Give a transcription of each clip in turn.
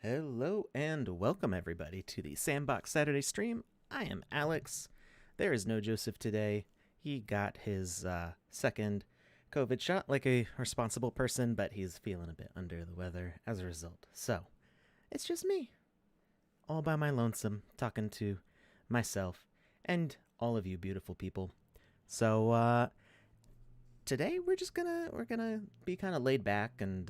Hello and welcome everybody to the Sandbox Saturday stream. I am Alex. There is no Joseph today. He got his second COVID shot like a responsible person, but he's feeling a bit under the weather as a result. So it's just me, all by my lonesome, talking to myself and all of you beautiful people. So today we're gonna be kind of laid back and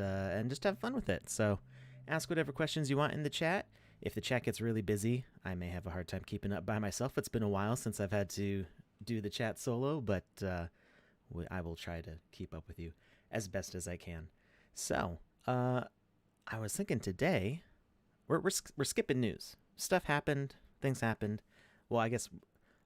just have fun with it. So ask whatever questions you want in the chat. If the chat gets really busy, I may have a hard time keeping up by myself. It's been a while since I've had to do the chat solo, but I will try to keep up with you as best as I can. So I was thinking today we're skipping news. Stuff happened, things happened. Well, I guess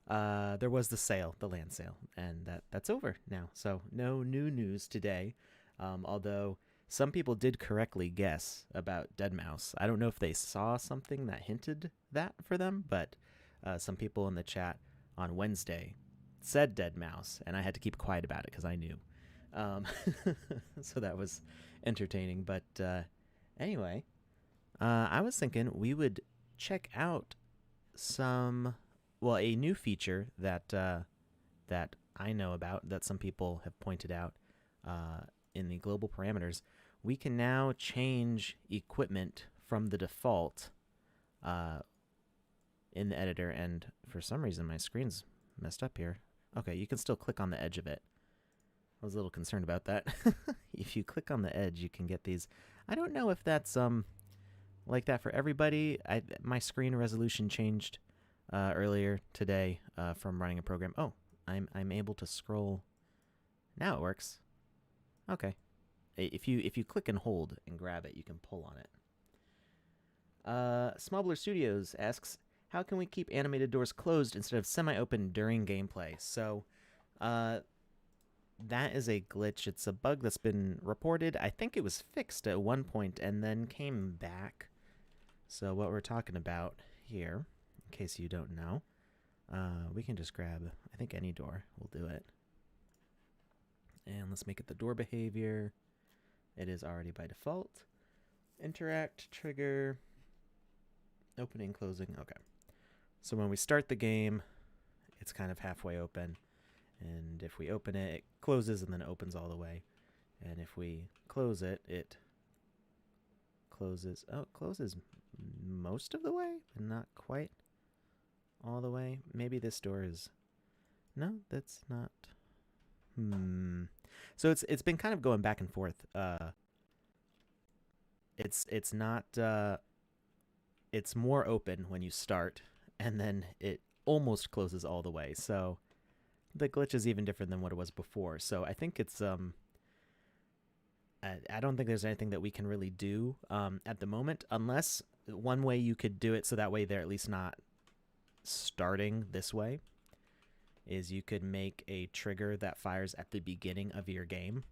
there was the land sale, and that's over now. So no new news today. Although some people did correctly guess about Deadmau5. I don't know if they saw something that hinted that for them, but some people in the chat on Wednesday said Deadmau5, and I had to keep quiet about it because I knew. So that was entertaining. But anyway, I was thinking we would check out a new feature that I know about that some people have pointed out in the global parameters. We can now change equipment from the default in the editor, and for some reason my screen's messed up here. Okay, you can still click on the edge of it. I was a little concerned about that. If you click on the edge, you can get these. I don't know if that's like that for everybody. My screen resolution changed earlier today from running a program. Oh, I'm able to scroll. Now it works. Okay. If you click and hold and grab it, you can pull on it. Smubbler Studios asks, how can we keep animated doors closed instead of semi-open during gameplay? So that is a glitch. It's a bug that's been reported. I think it was fixed at one point and then came back. So what we're talking about here, in case you don't know, we can just grab, I think any door will do it. And let's make it the door behavior. It is already by default. Interact, trigger, opening, closing. Okay. So when we start the game, it's kind of halfway open. And if we open it, it closes and then it opens all the way. And if we close it, it closes. Oh, it closes most of the way, and not quite all the way. Maybe this door is. No, that's not. So it's been kind of going back and forth. It's not. It's more open when you start, and then it almost closes all the way. So the glitch is even different than what it was before. So I think it's I don't think there's anything that we can really do at the moment, unless one way you could do it so that way they're at least not starting this way is you could make a trigger that fires at the beginning of your game.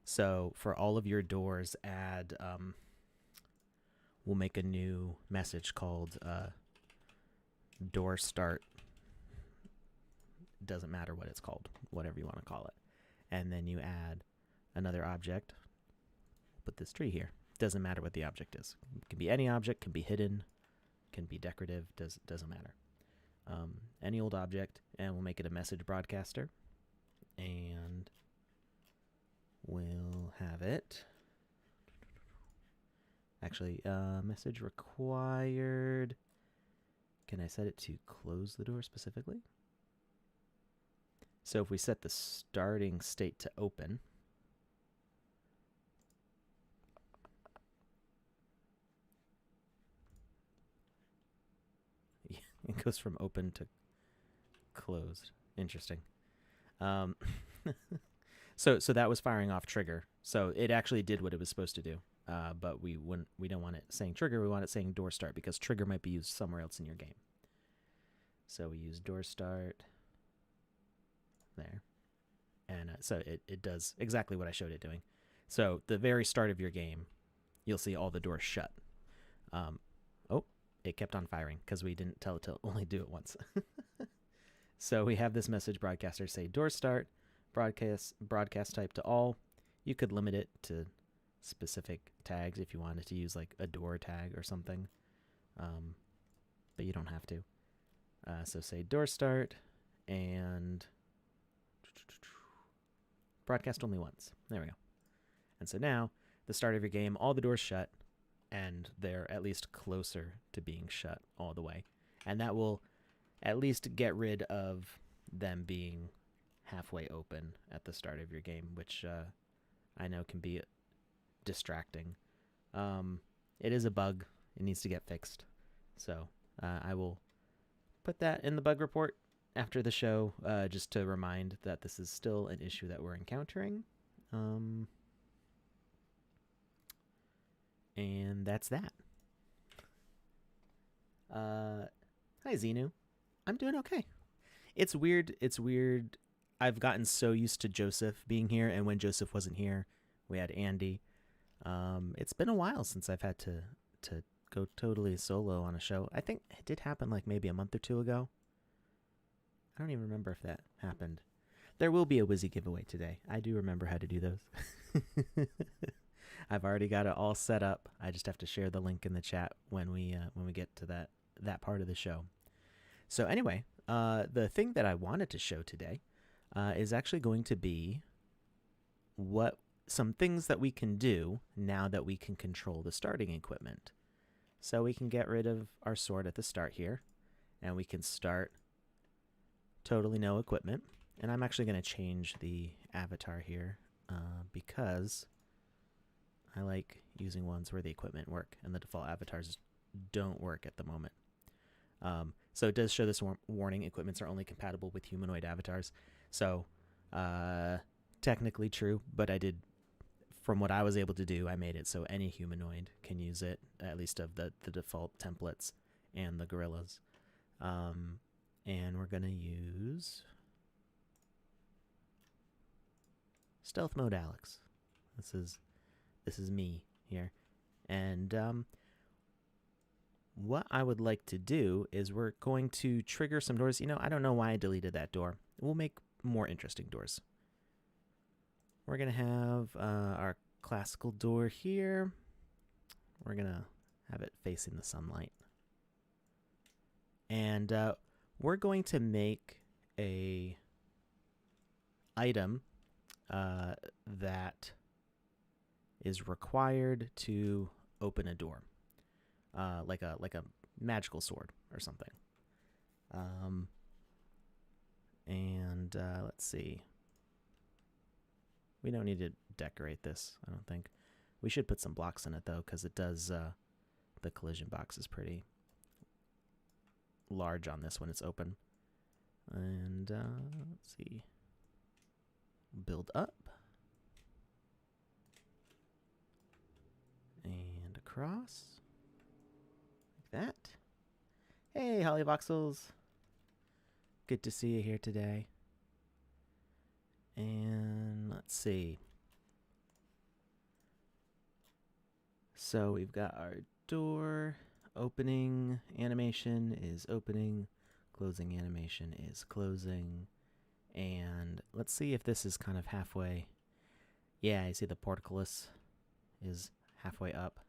So for all of your doors, we'll make a new message called door start. Doesn't matter what it's called, whatever you want to call it. And then you add another object. Put this tree here. Doesn't matter what the object is. It can be any object, can be hidden, can be decorative, doesn't matter. Any old object, and we'll make it a message broadcaster. And we'll have it. Actually, message required. Can I set it to close the door specifically? So if we set the starting state to open, it goes from open to closed. Interesting. So that was firing off trigger. So it actually did what it was supposed to do. But we don't want it saying trigger. We want it saying door start because trigger might be used somewhere else in your game. So we use door start there. And so it does exactly what I showed it doing. So the very start of your game, you'll see all the doors shut. It kept on firing because we didn't tell it to only do it once. So we have this message broadcaster say door start, broadcast type to all. You could limit it to specific tags if you wanted to use like a door tag or something, but you don't have to. So say door start and broadcast only once. There we go. And so now, the start of your game, all the doors shut, and they're at least closer to being shut all the way. And that will at least get rid of them being halfway open at the start of your game, which I know can be distracting. It is a bug. It needs to get fixed. So I will put that in the bug report after the show, just to remind that this is still an issue that we're encountering. And that's that. Hi, Xenu. I'm doing okay. It's weird. I've gotten so used to Joseph being here, and when Joseph wasn't here, we had Andy. It's been a while since I've had to go totally solo on a show. I think it did happen like maybe a month or two ago. I don't even remember if that happened. There will be a Wizzy giveaway today. I do remember how to do those. I've already got it all set up. I just have to share the link in the chat when we get to that part of the show. So anyway, the thing that I wanted to show today is actually going to be some things that we can do now that we can control the starting equipment. So we can get rid of our sword at the start here, and we can start totally no equipment. And I'm actually going to change the avatar here because I like using ones where the equipment work and the default avatars don't work at the moment. So it does show this warning: equipments are only compatible with humanoid avatars. So technically true, but I did, from what I was able to do, I made it so any humanoid can use it, at least of the default templates and the gorillas. And we're going to use stealth mode Alex. This is me here. And what I would like to do is we're going to trigger some doors. I don't know why I deleted that door. We'll make more interesting doors. We're going to have our classical door here. We're going to have it facing the sunlight. And we're going to make a item that is required to open a door, like a magical sword or something. And let's see. We don't need to decorate this, I don't think. We should put some blocks in it though, because it does. The collision box is pretty large on this when it's open. And let's see. Build up. And across. Like that. Hey, Holly Voxels. Good to see you here today. And let's see. So we've got our door. Opening animation is opening. Closing animation is closing. And let's see if this is kind of halfway. Yeah, you see the portcullis is halfway up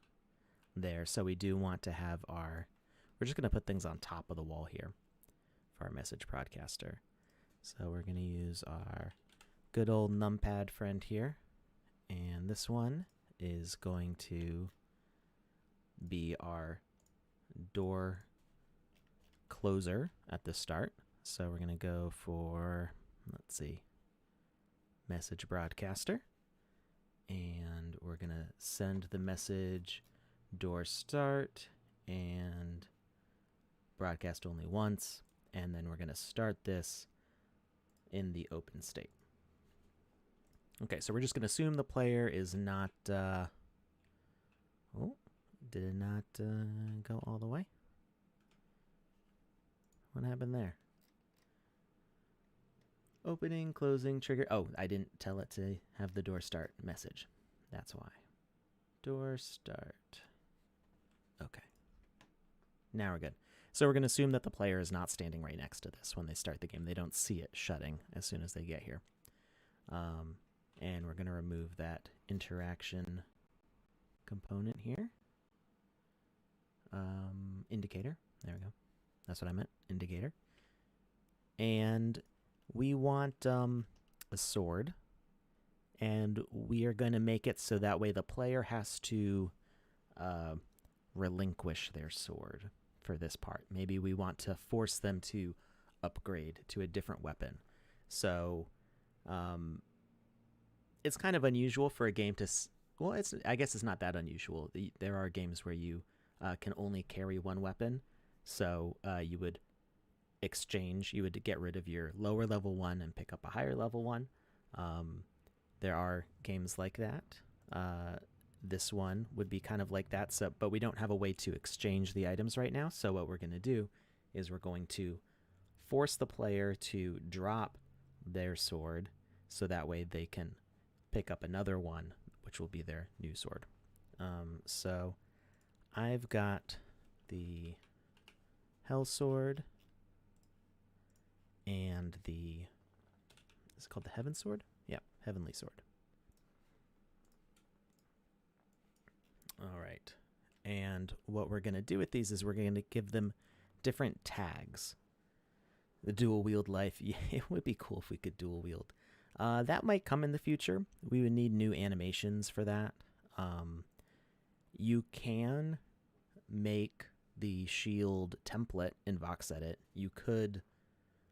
there. So we do want to have we're just going to put things on top of the wall here for our message broadcaster. So we're going to use our good old numpad friend here. And this one is going to be our door closer at the start. So we're going to go for, let's see, message broadcaster. And we're going to send the message door start and broadcast only once. And then we're going to start this in the open state. Okay, so we're just going to assume the player is not... oh, did it not go all the way? What happened there? Opening, closing, trigger. Oh, I didn't tell it to have the door start message. That's why. Door start. Okay. Now we're good. So we're going to assume that the player is not standing right next to this when they start the game. They don't see it shutting as soon as they get here. And we're going to remove that interaction component here. Indicator. There we go. That's what I meant. Indicator. And we want a sword. And we are going to make it so that way the player has to relinquish their sword for this part. Maybe we want to force them to upgrade to a different weapon. So it's kind of unusual for a game to... Well, I guess it's not that unusual. There are games where you can only carry one weapon. So you would exchange. You would get rid of your lower level one and pick up a higher level one. There are games like that. This one would be kind of like that. So, but we don't have a way to exchange the items right now. So what we're going to do is we're going to force the player to drop their sword so that way they can pick up another one, which will be their new sword. So I've got the Hell Sword and the... Is it called the Heaven Sword? Yeah, Heavenly Sword. All right. And what we're going to do with these is we're going to give them different tags. The dual wield life. Yeah, it would be cool if we could dual wield. That might come in the future. We would need new animations for that. You can make the shield template in VoxEdit. You could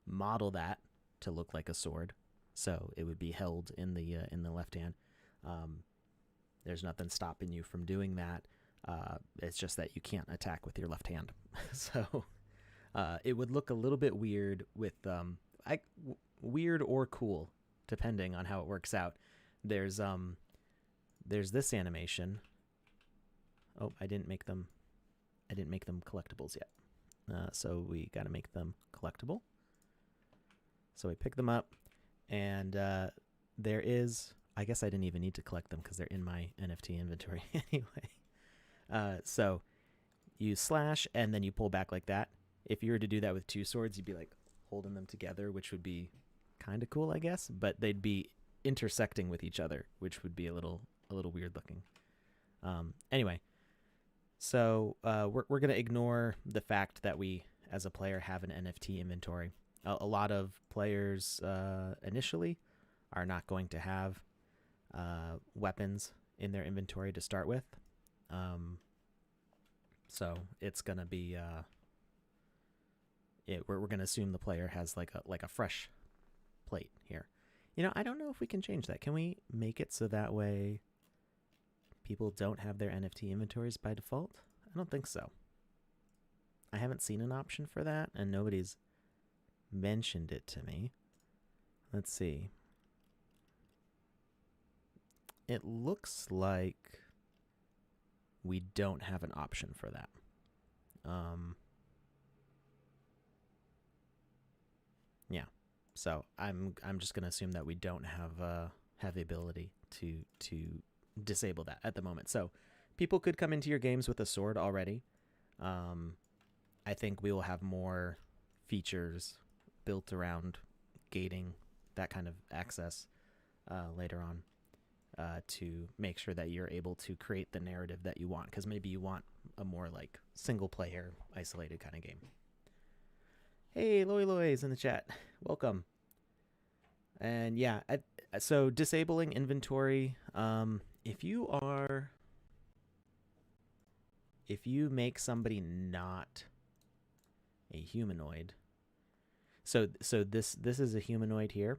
model that to look like a sword. So it would be held in the left hand. There's nothing stopping you from doing that. It's just that you can't attack with your left hand. So it would look a little bit weird with weird or cool, depending on how it works out. There's this animation. Oh, I didn't make them collectibles yet. So we got to make them collectible. So we pick them up, and there is... I guess I didn't even need to collect them because they're in my NFT inventory anyway. So you slash, and then you pull back like that. If you were to do that with two swords, you'd be like holding them together, which would be kind of cool, I guess. But they'd be intersecting with each other, which would be a little weird looking. Anyway, so we're going to ignore the fact that we, as a player, have an NFT inventory. A lot of players initially are not going to have weapons in their inventory to start with. So it's going to be... we're going to assume the player has like a fresh plate here. You know, I don't know if we can change that. Can we make it so that way people don't have their NFT inventories by default? I don't think so. I haven't seen an option for that, and nobody's mentioned it to me. Let's see. It looks like we don't have an option for that. Yeah. So I'm just gonna assume that we don't have the ability to disable that at the moment. So people could come into your games with a sword already. I think we will have more features built around gating, that kind of access later on, to make sure that you're able to create the narrative that you want, because maybe you want a more like single player isolated kind of game. Hey, Loy's in the chat. Welcome. And yeah, so disabling inventory, if you make somebody not a humanoid, so this is a humanoid here,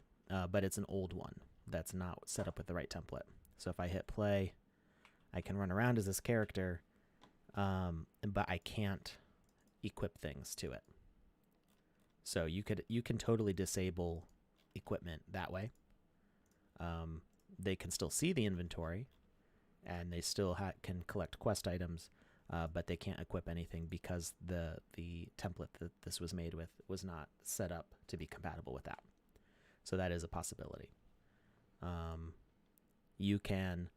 but it's an old one that's not set up with the right template. So if I hit play, I can run around as this character, but I can't equip things to it. So you can totally disable equipment that way. They can still see the inventory, and they still can collect quest items, but they can't equip anything because the template that this was made with was not set up to be compatible with that. So that is a possibility. You can,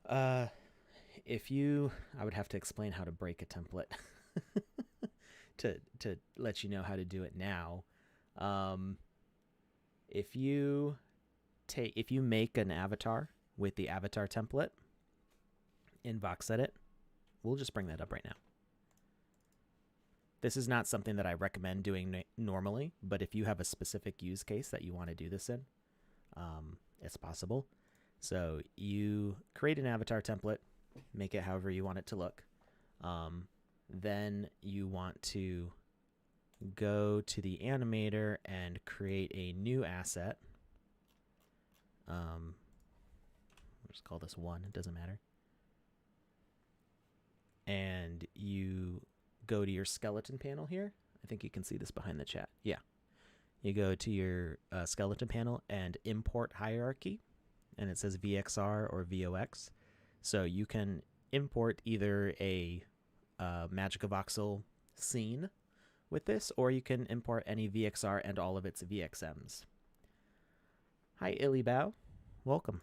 I would have to explain how to break a template to let you know how to do it now. If you make an avatar with the avatar template, in VoxEdit. We'll just bring that up right now. This is not something that I recommend doing normally, but if you have a specific use case that you want to do this in, it's possible. So you create an avatar template, make it however you want it to look. Then you want to go to the animator and create a new asset. We'll just call this 1, it doesn't matter. And you go to your skeleton panel here. I think you can see this behind the chat. Yeah. You go to your skeleton panel and import hierarchy, and it says VXR or VOX. So you can import either a Magic Voxel scene with this, or you can import any VXR and all of its VXMs. Hi, Illibao. Welcome.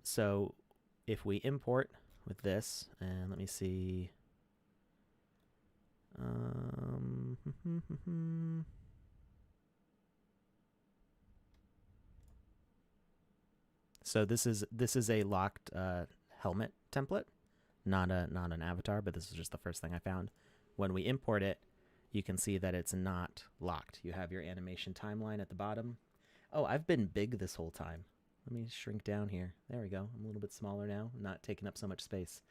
So if we import with this, and let me see. So this is a locked helmet template, not an avatar, but this is just the first thing I found. When we import it, you can see that it's not locked. You have your animation timeline at the bottom. Oh, I've been big this whole time. Let me shrink down here. There we go. I'm a little bit smaller now. I'm not taking up so much space.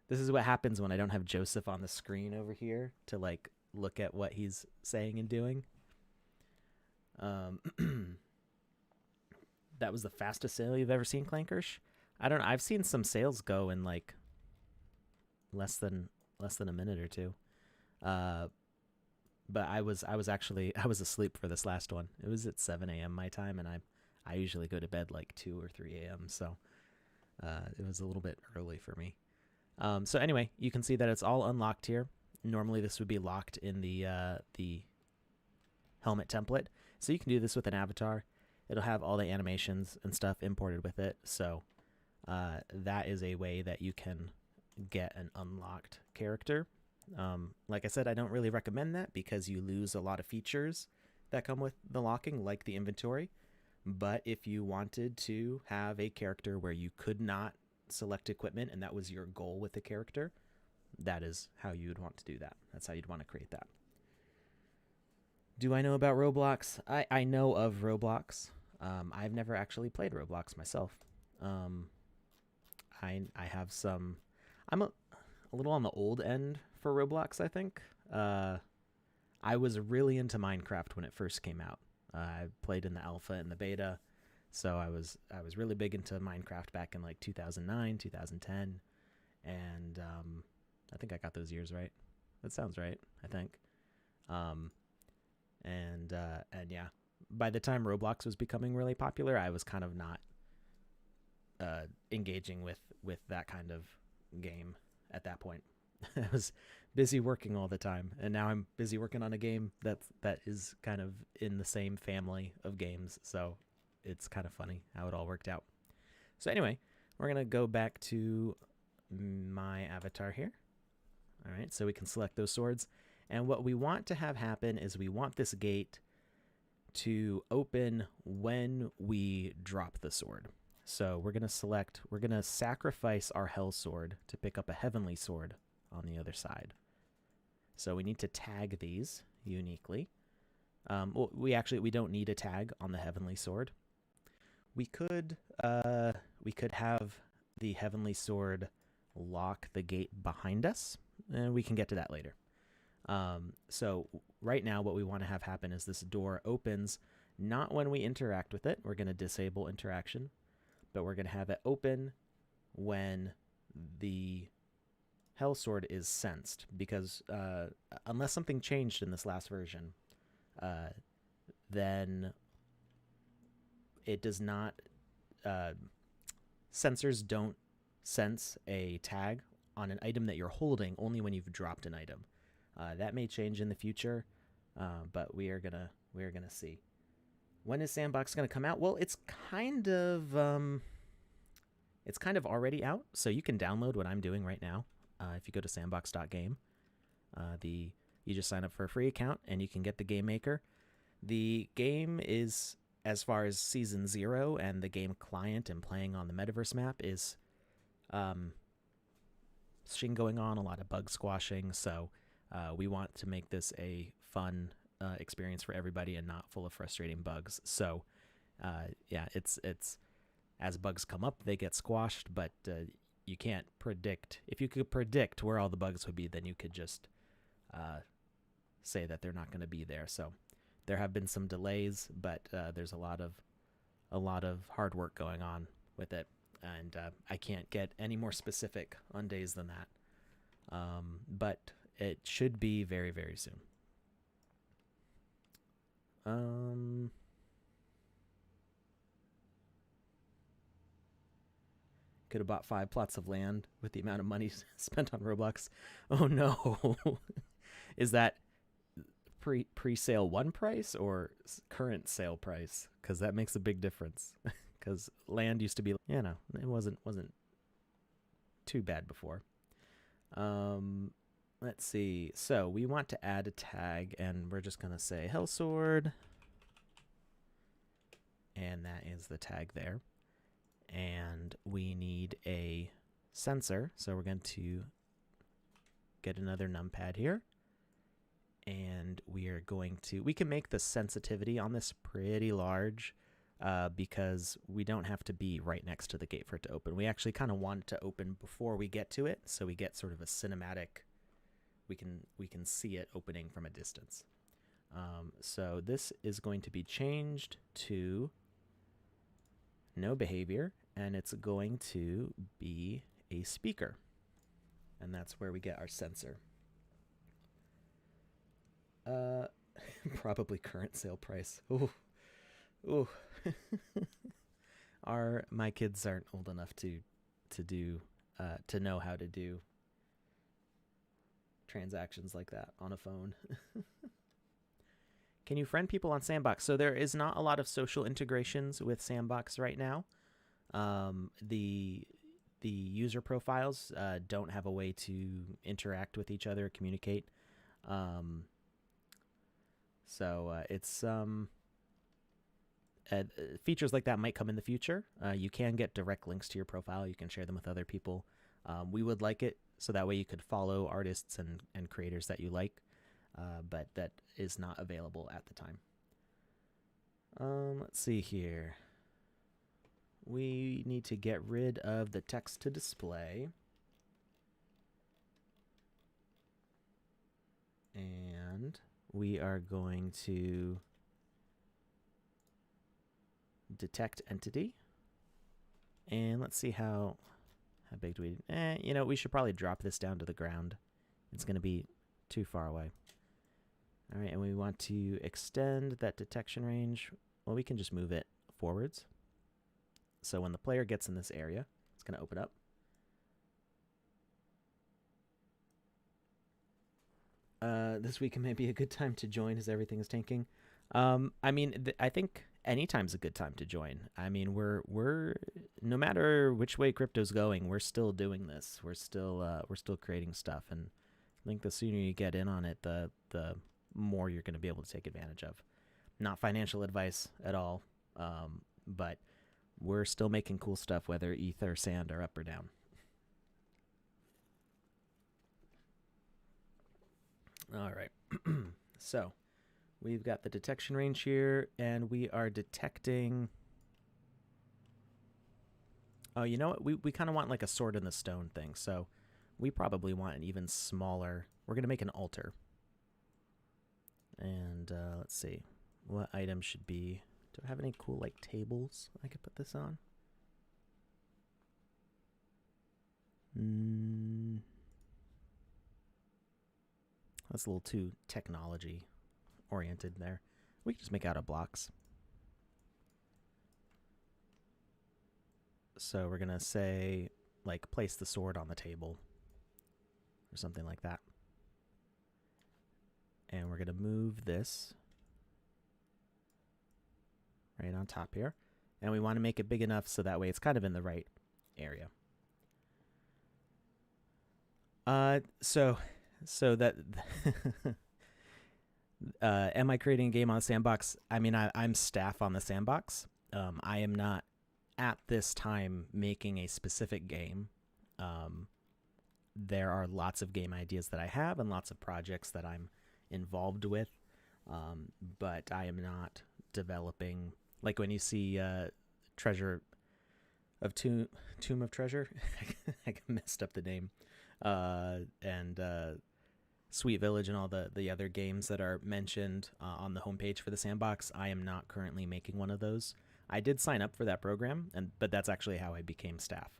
This is what happens when I don't have Joseph on the screen over here to like look at what he's saying and doing. That was the fastest sale you've ever seen, Clankers? I don't know. I've seen some sales go in like less than a minute or two. But I was asleep for this last one. It was at 7 a.m. my time, and I usually go to bed like 2 or 3 a.m. So it was a little bit early for me. So anyway, you can see that it's all unlocked here. Normally this would be locked in the helmet template. So you can do this with an avatar. It'll have all the animations and stuff imported with it. So that is a way that you can get an unlocked character. Like I said, I don't really recommend that because you lose a lot of features that come with the locking, like the inventory. But if you wanted to have a character where you could not select equipment and that was your goal with the character, that is how you would want to do that. That's how you'd want to create that. Do I know about Roblox? I know of Roblox. I've never actually played Roblox myself. I have some. I'm a little on the old end for Roblox, I think. I was really into Minecraft when it first came out. I played in the alpha and the beta, so I was really big into Minecraft back in like 2009, 2010, and I think I got those years right. That sounds right, I think. And yeah, by the time Roblox was becoming really popular, I was kind of not engaging with that kind of game at that point. I was busy working all the time, and now I'm busy working on a game that is kind of in the same family of games, so it's kind of funny how it all worked out. So anyway, we're going to go back to my avatar here. All right, so we can select those swords. And what we want to have happen is we want this gate to open when we drop the sword. So we're going to sacrifice our hell sword to pick up a heavenly sword on the other side. So we need to tag these uniquely. Well, we don't need a tag on the heavenly sword. We could have the heavenly sword lock the gate behind us, and we can get to that later. So right now what we want to have happen is this door opens not when we interact with it. We're going to disable interaction, but we're going to have it open when the hell sword is sensed, because unless something changed in this last version, then it does not, sensors don't sense a tag on an item that you're holding only when you've dropped an item. That may change in the future, but we are gonna see. When is Sandbox gonna come out? Well, it's kind of already out, so you can download what I'm doing right now. If you go to sandbox.game, you just sign up for a free account and you can get the game maker. The game is as far as season 0 and the game client and playing on the Metaverse map is going on, a lot of bug squashing. So we want to make this a fun experience for everybody and not full of frustrating bugs. So yeah, it's as bugs come up, they get squashed, but you can't predict. If you could predict where all the bugs would be, then you could just say that they're not going to be there. So there have been some delays, but there's a lot of hard work going on with it, and I can't get any more specific on days than that. But it should be very, very soon. Could have bought 5 plots of land with the amount of money spent on Roblox. Oh no. Is that pre-sale one price or current sale price? Because that makes a big difference. Because land used to be, it wasn't too bad before. Let's see. So we want to add a tag, and we're just gonna say Hellsword, and that is the tag there. And we need a sensor, so we're going to get another numpad here, and we can make the sensitivity on this pretty large because we don't have to be right next to the gate for it to open. We actually kind of want it to open before we get to it, so we get sort of a cinematic, we can see it opening from a distance. So this is going to be changed to no behavior, and it's going to be a speaker, and that's where we get our sensor. Probably current sale price. Ooh. My kids aren't old enough to know how to do transactions like that on a phone. Can you friend people on Sandbox? So there is not a lot of social integrations with Sandbox right now. The user profiles don't have a way to interact with each other, communicate. So it's features like that might come in the future. You can get direct links to your profile. You can share them with other people. We would like it so that way you could follow artists and creators that you like. But that is not available at the time. Let's see here. We need to get rid of the text to display. And we are going to detect entity. And let's see how big do we... we should probably drop this down to the ground. It's going to be too far away. All right, and we want to extend that detection range. Well, we can just move it forwards. So when the player gets in this area, it's going to open up. This week may be a good time to join as everything is tanking. I think anytime's a good time to join. I mean, we're no matter which way crypto's going, we're still doing this. We're still creating stuff, and I think the sooner you get in on it, the more you're going to be able to take advantage of. Not financial advice at all, but we're still making cool stuff, whether ETH or Sand are up or down. All right. So we've got the detection range here, and we are detecting... Oh, you know what? We kind of want like a sword in the stone thing, so we probably want an even smaller... We're going to make an altar. And let's see. What item should be... Do I have any cool like tables I could put this on? That's a little too technology oriented there. We can just make out of blocks. So we're gonna say like place the sword on the table or something like that. And we're gonna move this right on top here. And we want to make it big enough so that way it's kind of in the right area. So that Am I creating a game on the Sandbox? I mean, I'm staff on the Sandbox. I am not at this time making a specific game. Um, there are lots of game ideas that I have and lots of projects that I'm involved with, but I am not developing. Like when you see Treasure of Tomb of Treasure, I messed up the name, and Sweet Village and all the other games that are mentioned on the homepage for the Sandbox. I am not currently making one of those. I did sign up for that program, but that's actually how I became staff.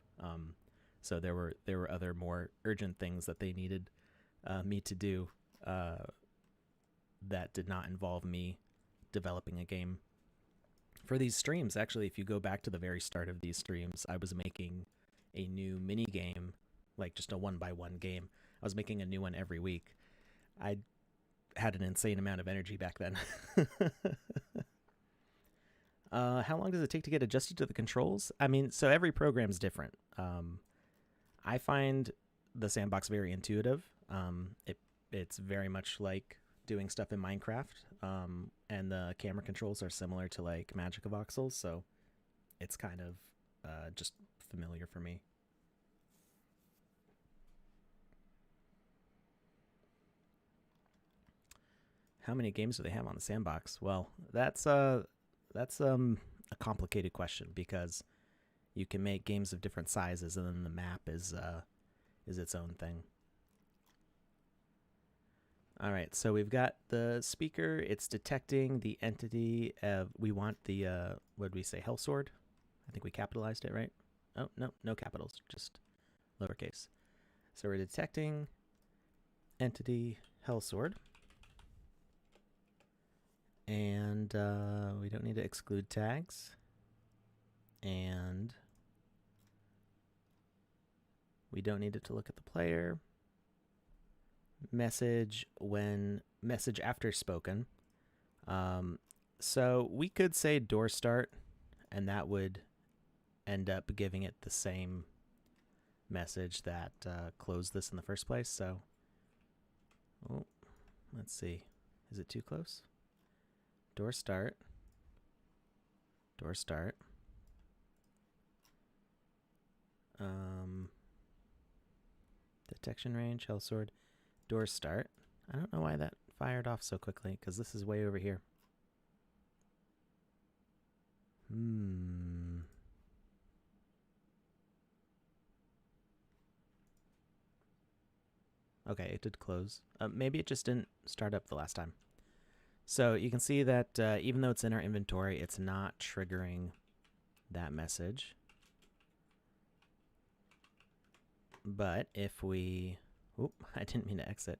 So there were other more urgent things that they needed me to do that did not involve me developing a game. For these streams, actually, if you go back to the very start of these streams, I was making a new mini game, like just a 1x1 game. I was making a new one every week. I had an insane amount of energy back then. How long does it take to get adjusted to the controls? I mean, so every program's different. I find the Sandbox very intuitive. It's very much like doing stuff in Minecraft, and the camera controls are similar to like Magic of Voxel, so it's kind of just familiar for me. How many games do they have on the Sandbox? Well, that's a complicated question because you can make games of different sizes, and then the map is its own thing. All right, so we've got the speaker. It's detecting the entity. We want the what did we say? Hell sword. I think we capitalized it, right? Oh no capitals, just lowercase. So we're detecting entity hell sword, and we don't need to exclude tags, and we don't need it to look at the player. Message after spoken. So we could say door start, and that would end up giving it the same message that closed this in the first place. So, let's see. Is it too close? Door start. Door start. Detection range, hell sword. Door start. I don't know why that fired off so quickly, because this is way over here. Okay, it did close. Maybe it just didn't start up the last time. So you can see that even though it's in our inventory, it's not triggering that message. But if we... I didn't mean to exit.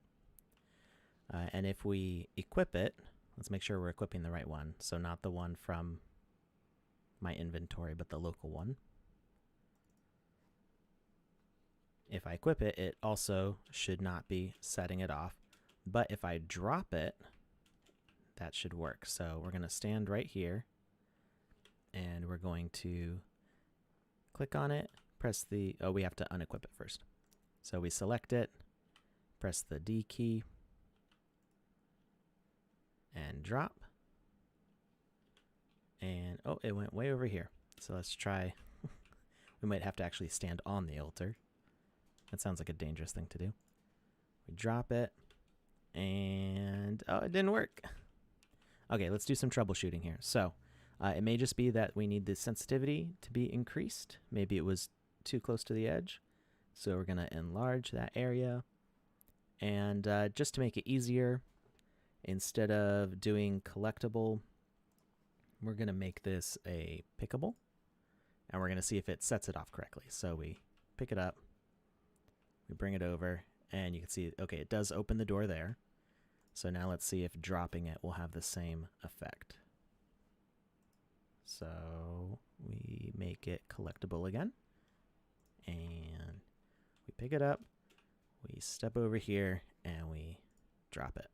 And if we equip it, let's make sure we're equipping the right one. So not the one from my inventory, but the local one. If I equip it, it also should not be setting it off. But if I drop it, that should work. So we're going to stand right here, and we're going to click on it, press the... we have to unequip it first. So we select it, press the D key, and drop. And, it went way over here. So let's try. We might have to actually stand on the altar. That sounds like a dangerous thing to do. We drop it, and, it didn't work. Okay, let's do some troubleshooting here. So it may just be that we need the sensitivity to be increased. Maybe it was too close to the edge. So we're going to enlarge that area. And just to make it easier, instead of doing collectible, we're going to make this a pickable. And we're going to see if it sets it off correctly. So we pick it up, we bring it over, and you can see, okay, it does open the door there. So now let's see if dropping it will have the same effect. So we make it collectible again. And we pick it up, we step over here, and we drop it.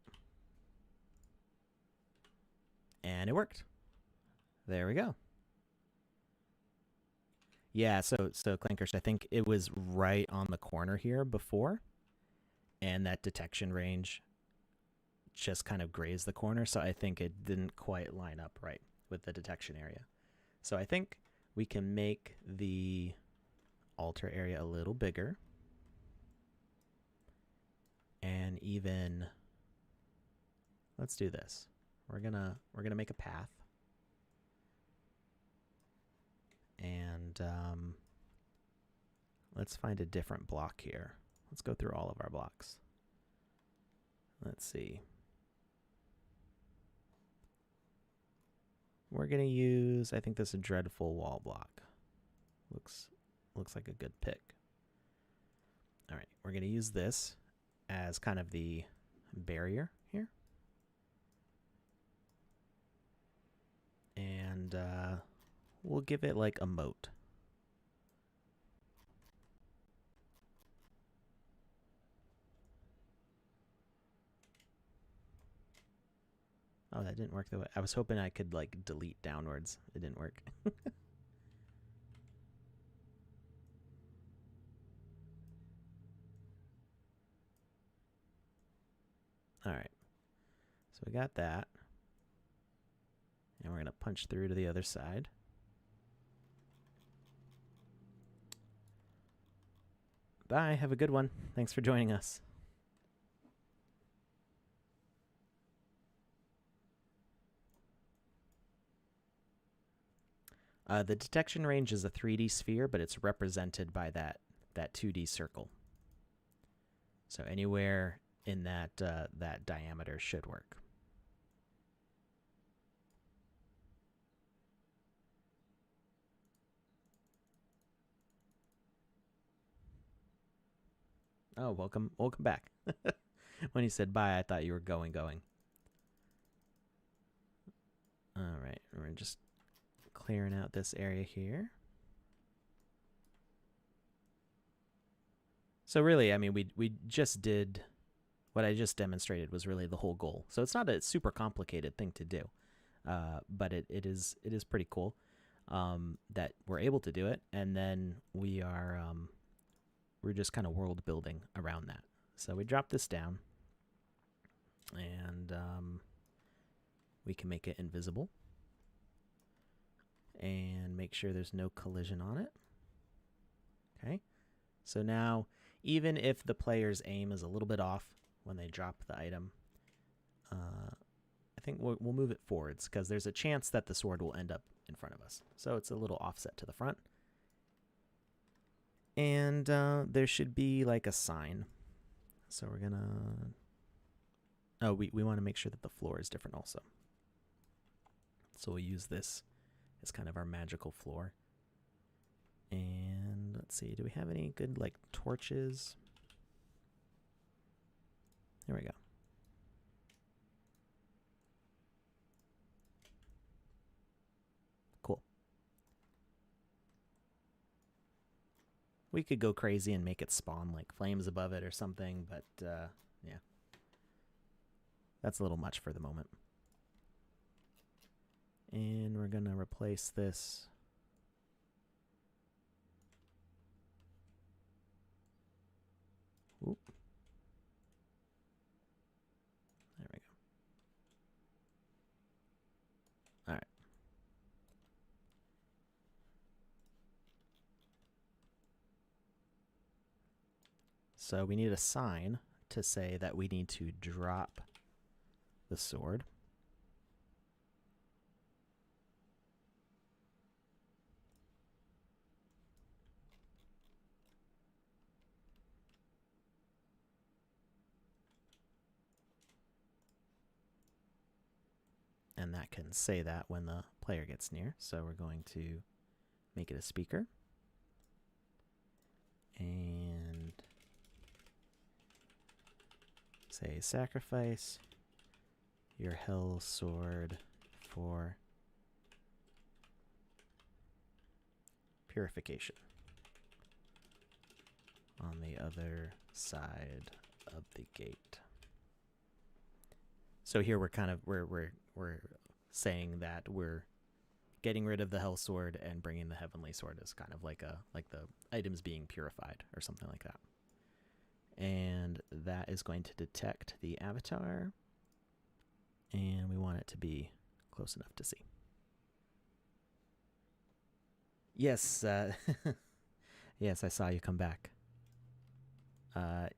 And it worked. There we go. Yeah, so Clankers, I think it was right on the corner here before, and that detection range just kind of grazed the corner, so I think it didn't quite line up right with the detection area. So I think we can make the altar area a little bigger. And even, let's do this. We're gonna make a path. And let's find a different block here. Let's go through all of our blocks. Let's see. We're gonna use, I think this is a dreadful wall block. Looks like a good pick. All right, we're gonna use this as kind of the barrier here. And we'll give it like a moat. Oh, that didn't work the way I was hoping. I could like delete downwards. It didn't work. All right. So we got that. And we're going to punch through to the other side. Bye. Have a good one. Thanks for joining us. The detection range is a 3D sphere, but it's represented by that 2D circle. So anywhere in that diameter should work. Oh, welcome back. When you said bye, I thought you were going. All right, we're just clearing out this area here. So really, I mean, we just did what I just demonstrated was really the whole goal. So it's not a super complicated thing to do, but it is pretty cool that we're able to do it, and then we're just kind of world building around that. So we drop this down, and we can make it invisible and make sure there's no collision on it. Okay, so now even if the player's aim is a little bit off when they drop the item, I think we'll move it forwards because there's a chance that the sword will end up in front of us. So it's a little offset to the front. And there should be like a sign. So we're gonna, oh, we want to make sure that the floor is different also. So we'll use this as kind of our magical floor. And let's see, do we have any good like torches? There we go. Cool. We could go crazy and make it spawn like flames above it or something, but yeah. That's a little much for the moment. And we're gonna replace this. Oop. There we go. All right. So we need a sign to say that we need to drop the sword. And that can say that when the player gets near. So we're going to make it a speaker. And say sacrifice your hell sword for purification on the other side of the gate. So here we're kind of we're saying that we're getting rid of the hell sword and bringing the heavenly sword as kind of like the items being purified or something like that. And that is going to detect the avatar. And we want it to be close enough to see. Yes, yes, I saw you come back.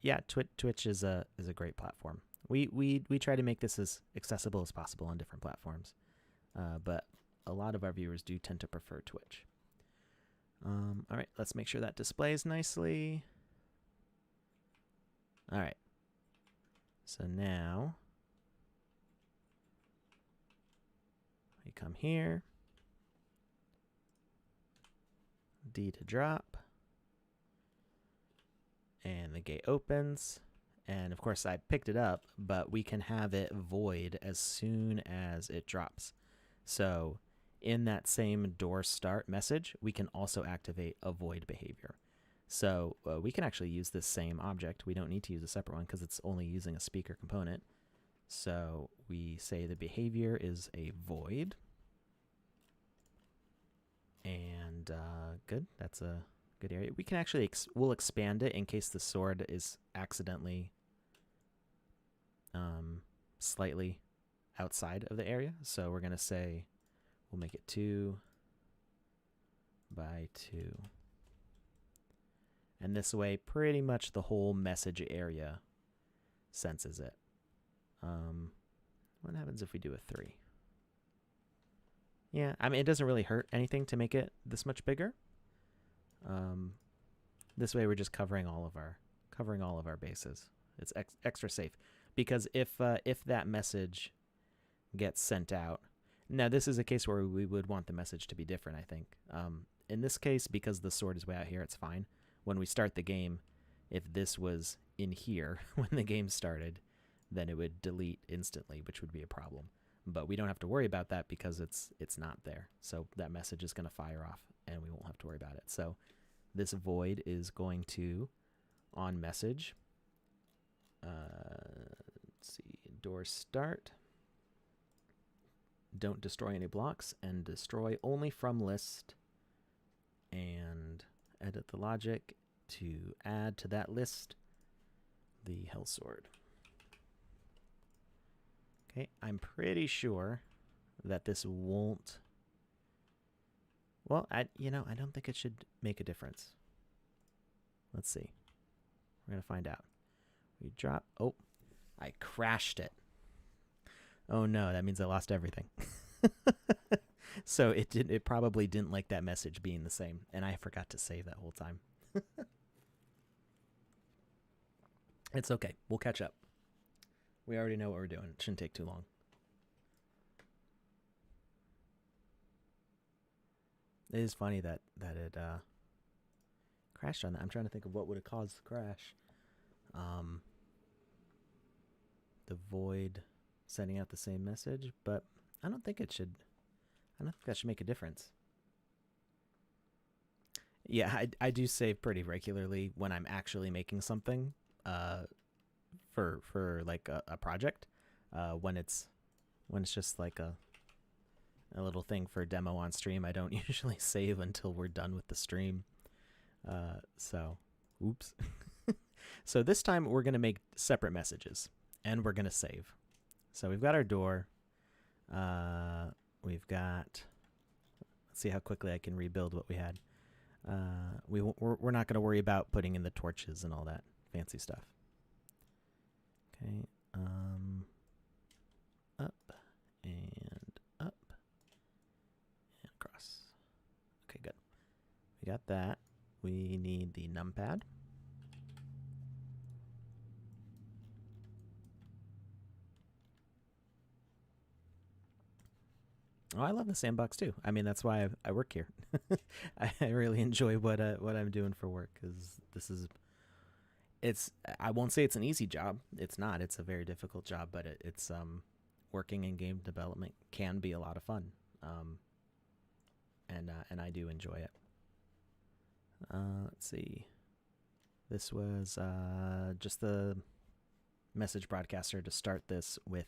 Yeah, Twitch is a great platform. We try to make this as accessible as possible on different platforms, but a lot of our viewers do tend to prefer Twitch. All right, let's make sure that displays nicely. All right. So now we come here. D to drop. And the gate opens. And of course I picked it up, but we can have it void as soon as it drops. So in that same door start message, we can also activate a void behavior. So we can actually use this same object. We don't need to use a separate one because it's only using a speaker component. So we say the behavior is a void. And good, that's a good area. We can actually, we'll expand it in case the sword is accidentally slightly outside of the area. So we're going to say, we'll make it 2 by 2. And this way, pretty much the whole message area senses it. What happens if we do a 3? Yeah, I mean, it doesn't really hurt anything to make it this much bigger. This way, we're just covering all of our bases. It's extra safe because if that message gets sent out, now this is a case where we would want the message to be different. I think in this case, because the sword is way out here, it's fine. When we start the game, if this was in here when the game started, then it would delete instantly, which would be a problem. But we don't have to worry about that because it's not there. So that message is going to fire off and we won't have to worry about it. So this void is going to, on message, let's see, door start, don't destroy any blocks, and destroy only from list, and edit the logic to add to that list the hell sword. Okay, I'm pretty sure that this won't, well, I don't think it should make a difference. Let's see. We're going to find out. We drop, oh, I crashed it. Oh no, that means I lost everything. So it probably didn't like that message being the same, and I forgot to save that whole time. It's okay. We'll catch up. We already know what we're doing. It shouldn't take too long. It is funny that it crashed on that. I'm trying to think of what would have caused the crash. The void sending out the same message, but I don't think it should. I don't think that should make a difference. Yeah, I do save pretty regularly when I'm actually making something for like a project. When it's just like a little thing for demo on stream, I don't usually save until we're done with the stream. So, oops. So this time we're going to make separate messages and we're going to save. So we've got our door. We've got, let's see how quickly I can rebuild what we had. We're not going to worry about putting in the torches and all that fancy stuff. Okay, up and up and across. Okay, good. We got that. We need the numpad. Oh, I love the sandbox too. I mean, that's why I work here. I really enjoy what I'm doing for work because this is. I won't say it's an easy job. It's not. It's a very difficult job, but it's working in game development can be a lot of fun. And I do enjoy it. Let's see. This was just the message broadcaster to start this with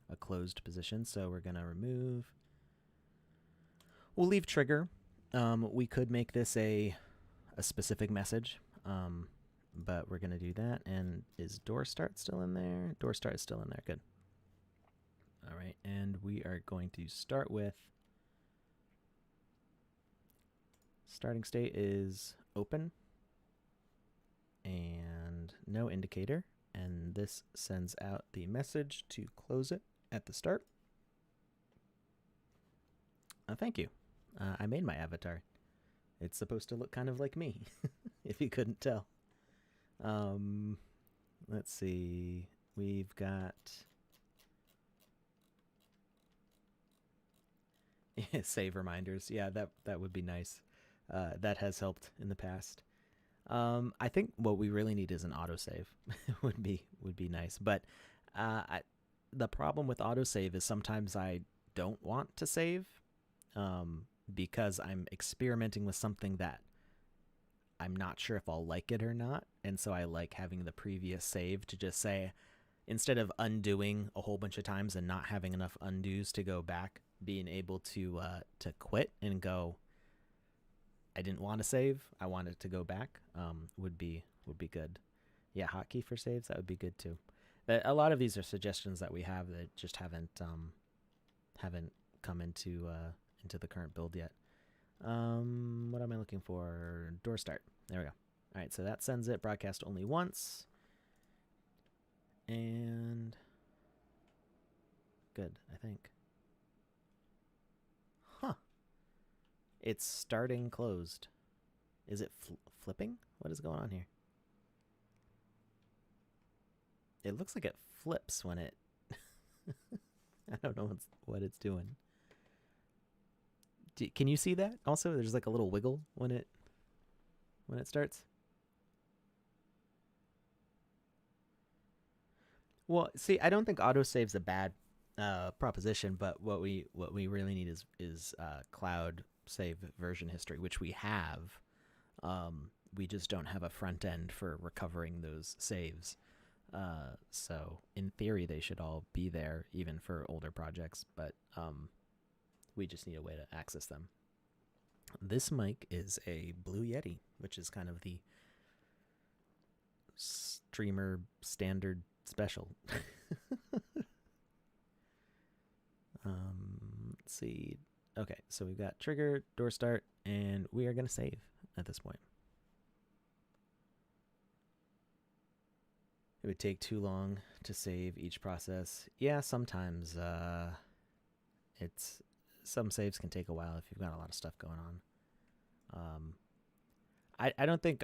a closed position. So we're going to remove. We'll leave trigger. We could make this a specific message, but we're going to do that. And is door start still in there? Door start is still in there. Good. All right, and we are going to start with starting state is open and no indicator, and this sends out the message to close it at the start. Thank you. I made my avatar. It's supposed to look kind of like me, if you couldn't tell. Let's see. We've got save reminders. Yeah, that would be nice. That has helped in the past. I think what we really need is an autosave. would be nice. But the problem with autosave is sometimes I don't want to save because I'm experimenting with something that I'm not sure if I'll like it or not. And so I like having the previous save to just say, instead of undoing a whole bunch of times and not having enough undos to go back, being able to quit and go, I didn't want to save, I wanted to go back, would be good. Yeah, hotkey for saves, that would be good too. But a lot of these are suggestions that we have that just haven't come into the current build yet. What am I looking for? Door start. There we go. All right, so that sends it broadcast only once. And good, I think. Huh. It's starting closed. Is it flipping? What is going on here? It looks like it flips when it... I don't know what it's doing. Can you see that? Also, there's like a little wiggle when it starts. Well, see, I don't think autosave's a bad proposition, but what we really need is cloud save version history, which we have. We just don't have a front end for recovering those saves. So in theory, they should all be there, even for older projects, but we just need a way to access them. This mic is a Blue Yeti, which is kind of the streamer standard special. Let's see. Okay, so we've got trigger, door start, and we are going to save at this point. It would take too long to save each process. Yeah, sometimes some saves can take a while if you've got a lot of stuff going on. I don't think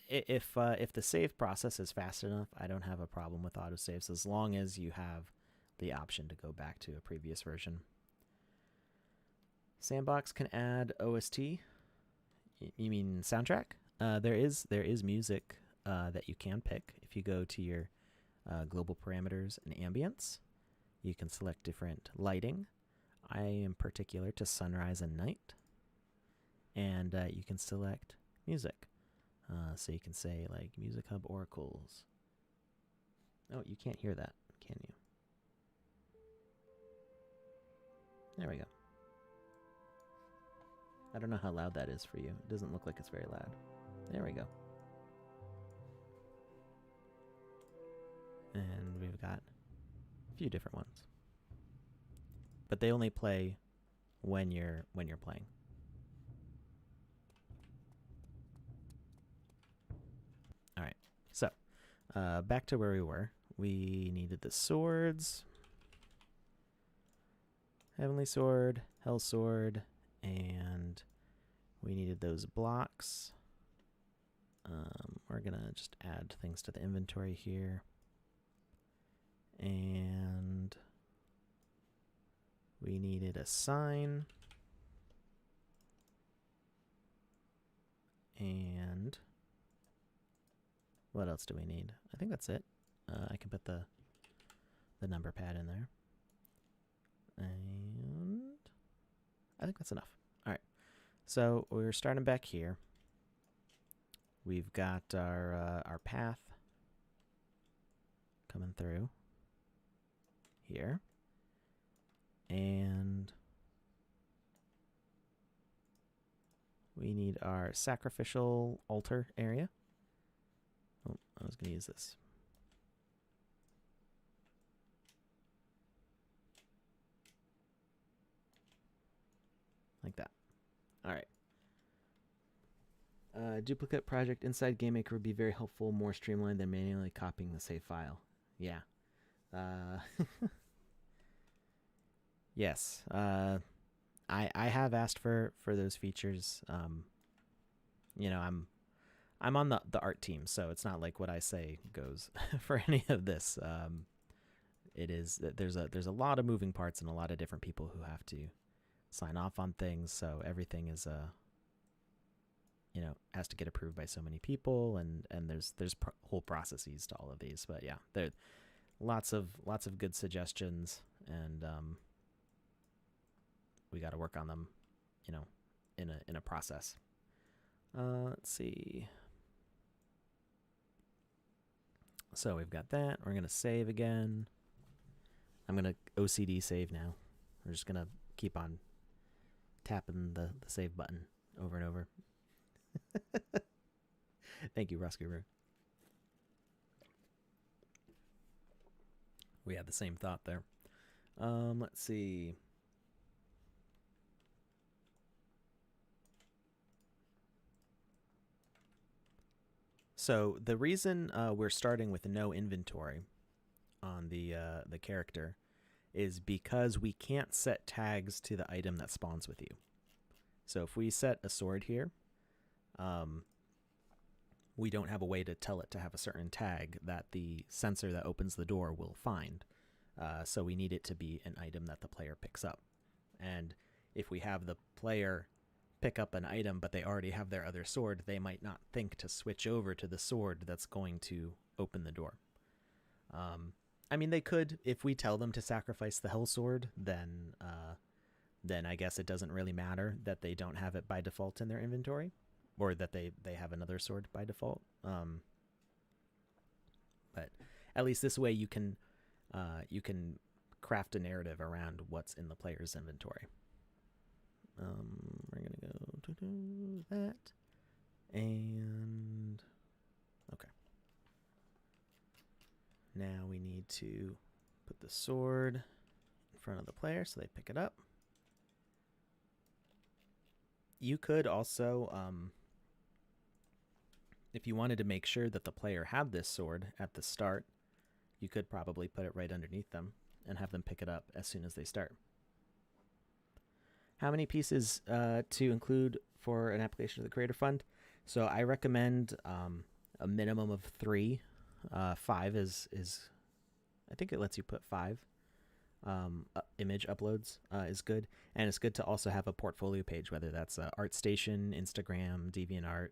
if the save process is fast enough, I don't have a problem with autosaves as long as you have the option to go back to a previous version. Sandbox can add OST. You mean soundtrack? There is music that you can pick. If you go to your global parameters and ambience, you can select different lighting. I am particular to sunrise and night. And you can select music. So you can say like Music Hub Oracles. Oh, you can't hear that, can you? There we go. I don't know how loud that is for you. It doesn't look like it's very loud. There we go. And we've got a few different ones. But they only play when you're playing. All right. So, back to where we were. We needed the swords. Heavenly Sword, Hell Sword, and we needed those blocks. We're going to just add things to the inventory here. And we needed a sign. And what else do we need? I think that's it. I can put the number pad in there. And I think that's enough. All right. So we're starting back here. We've got our path coming through here. And we need our sacrificial altar area. Oh, I was going to use this. like that. All right. Duplicate project inside GameMaker would be very helpful, more streamlined than manually copying the save file. Yeah. Yes. I have asked for those features. You know, I'm on the art team, so it's not like what I say goes for any of this. It is there's a lot of moving parts and a lot of different people who have to sign off on things, so everything is has to get approved by so many people, and there's whole processes to all of these. But yeah, there lots of good suggestions, and we got to work on them, in a process. Let's see. So we've got that. We're gonna save again. I'm gonna OCD save now. We're just gonna keep on tapping the save button over and over. Thank you, Ruskuru. We had the same thought there. Let's see. So the reason we're starting with no inventory on the character is because we can't set tags to the item that spawns with you. So if we set a sword here, we don't have a way to tell it to have a certain tag that the sensor that opens the door will find. So we need it to be an item that the player picks up. And if we have the player pick up an item but they already have their other sword, they might not think to switch over to the sword that's going to open the door. I mean, they could, if we tell them to sacrifice the hell sword, then I guess it doesn't really matter that they don't have it by default in their inventory, or that they have another sword by default. But at least this way you can craft a narrative around what's in the player's inventory. We're gonna go to do that, and okay. Now we need to put the sword in front of the player so they pick it up. You could also, if you wanted to make sure that the player had this sword at the start, you could probably put it right underneath them and have them pick it up as soon as they start. How many pieces to include for an application of the Creator Fund? So I recommend a minimum of 3. 5 is I think it lets you put 5 image uploads is good, and it's good to also have a portfolio page, whether that's ArtStation, Instagram, DeviantArt,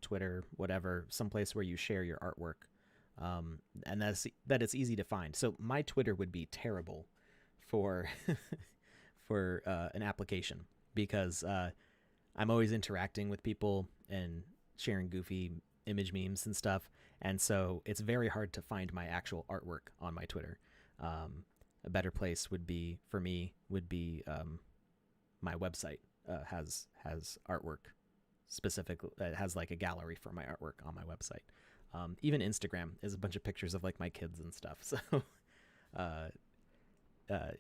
Twitter, whatever, someplace where you share your artwork, and that it's easy to find. So my Twitter would be terrible for for an application, because I'm always interacting with people and sharing goofy image memes and stuff, and so it's very hard to find my actual artwork on my Twitter. A better place would be, for me, my website has artwork specifically. It has like a gallery for my artwork on my website. Even Instagram is a bunch of pictures of like my kids and stuff. So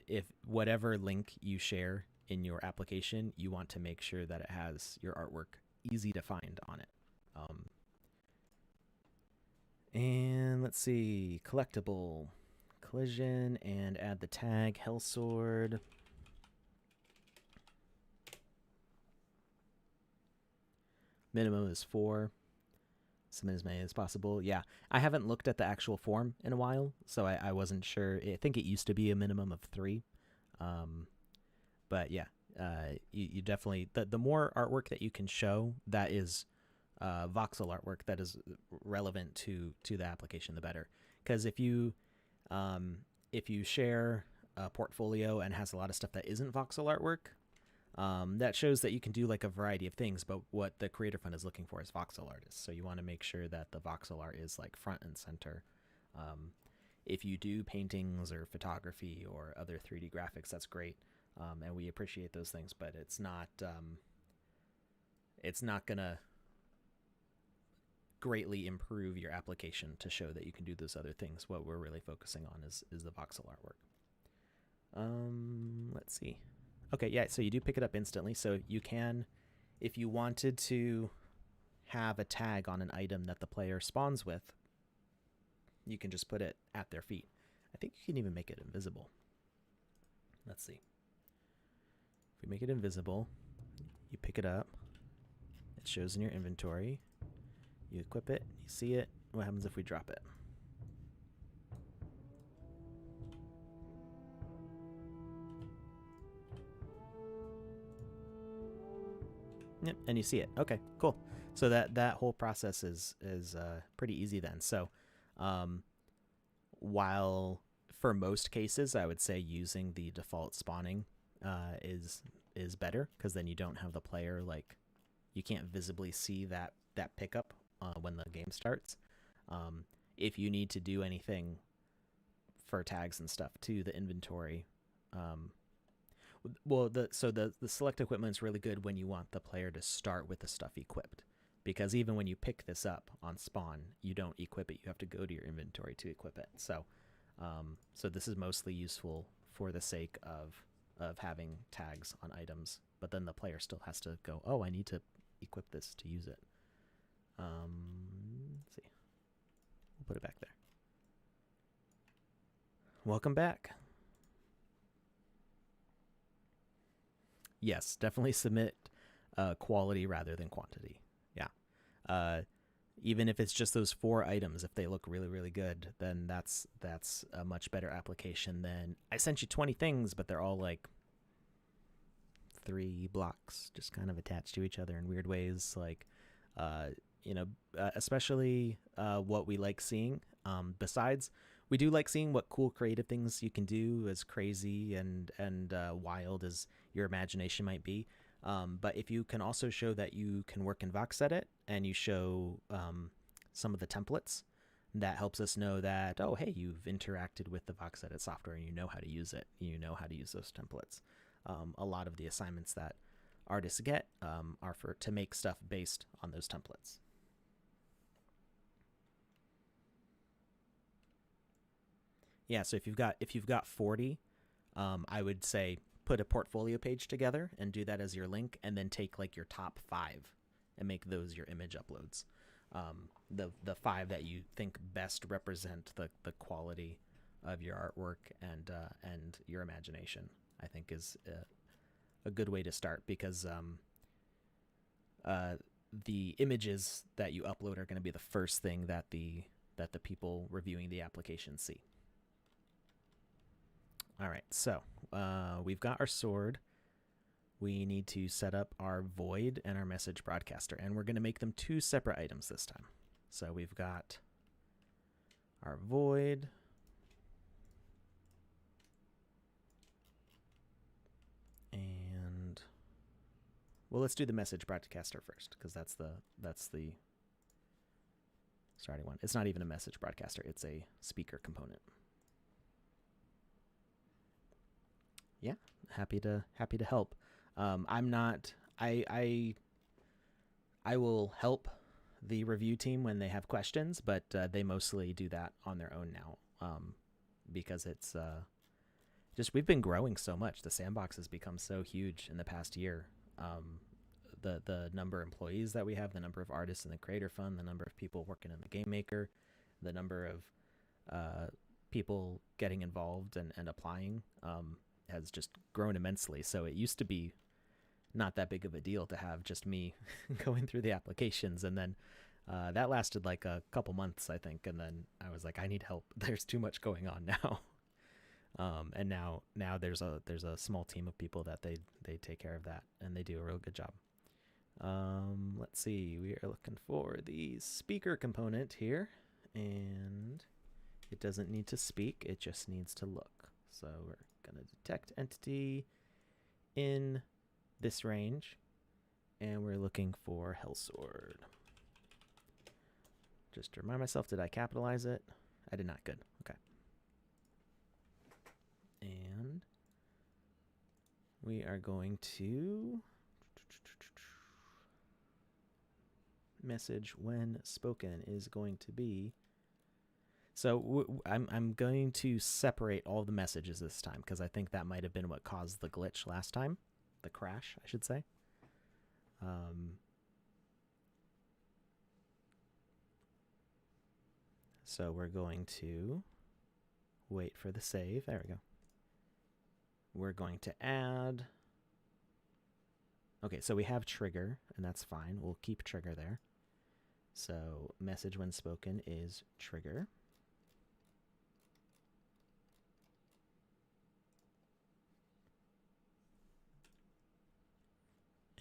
if whatever link you share in your application, you want to make sure that it has your artwork easy to find on it. And let's see, collectible, collision, and add the tag Hellsword. Minimum is 4. Submit as many as possible. Yeah, I haven't looked at the actual form in a while, so I wasn't sure. I think it used to be a minimum of 3. But yeah, you definitely, the more artwork that you can show that is voxel artwork that is relevant to the application, the better. Because if you share a portfolio and has a lot of stuff that isn't voxel artwork, that shows that you can do like a variety of things, but what the Creator Fund is looking for is voxel artists. So you want to make sure that the voxel art is like front and center. If you do paintings or photography or other 3D graphics, that's great, and we appreciate those things, but it's not gonna greatly improve your application to show that you can do those other things. What we're really focusing on is the voxel artwork. Let's see. Okay, yeah, so you do pick it up instantly. So you can, if you wanted to have a tag on an item that the player spawns with, you can just put it at their feet. I think you can even make it invisible. Let's see. If we make it invisible, you pick it up, it shows in your inventory, you equip it, you see it. What happens if we drop it? Yep, and you see it. Okay, cool. So that whole process is pretty easy then. So, um, while for most cases, I would say using the default spawning is better, because then you don't have the player, like, you can't visibly see that pickup when the game starts. Um, if you need to do anything for tags and stuff to the inventory, um, well, the select equipment is really good when you want the player to start with the stuff equipped, because even when you pick this up on spawn, you don't equip it. You have to go to your inventory to equip it. So this is mostly useful for the sake of having tags on items, but then the player still has to go, oh, I need to equip this to use it. Let's see. We'll put it back there. Welcome back. Yes, definitely submit quality rather than quantity. Yeah. Even if it's just those 4 items, if they look really, really good, then that's a much better application than I sent you 20 things, but they're all like 3 blocks just kind of attached to each other in weird ways. Like, especially what we like seeing. Besides, we do like seeing what cool creative things you can do, as crazy and wild as your imagination might be. But if you can also show that you can work in VoxEdit, and you show some of the templates, that helps us know that, oh, hey, you've interacted with the VoxEdit software and you know how to use it. You know how to use those templates. A lot of the assignments that artists get are to make stuff based on those templates. Yeah, so if you've got 40, I would say put a portfolio page together and do that as your link, and then take like your top 5 and make those your image uploads. The 5 that you think best represent the quality of your artwork and your imagination, I think is a good way to start, because the images that you upload are going to be the first thing that the people reviewing the application see. All right, so we've got our sword. We need to set up our void and our message broadcaster, and we're going to make them 2 separate items this time. So we've got our void, and well, let's do the message broadcaster first, because that's the starting one. It's not even a message broadcaster; it's a speaker component. Yeah, happy to help. I'm not. I will help the review team when they have questions, but they mostly do that on their own now, because it's just, we've been growing so much. The Sandbox has become so huge in the past year. The number of employees that we have, the number of artists in the Creator Fund, the number of people working in the Game Maker, the number of people getting involved and applying has just grown immensely. So it used to be not that big of a deal to have just me going through the applications, and then that lasted like a couple months, I think, and then I was like, I need help. There's too much going on now. And now there's a small team of people that they take care of that, and they do a real good job. Let's see, we are looking for the speaker component here, and it doesn't need to speak, it just needs to look. So we're gonna detect entity in this range, and we're looking for Hellsword. Just to remind myself, did I capitalize it? I did not. Good. Okay. And we are going to message when spoken is going to be So I'm going to separate all the messages this time because I think that might have been what caused the glitch last time, the crash, I should say. So we're going to wait for the save. There we go. We're going to add. Okay, so we have trigger, and that's fine. We'll keep trigger there. So message when spoken is trigger.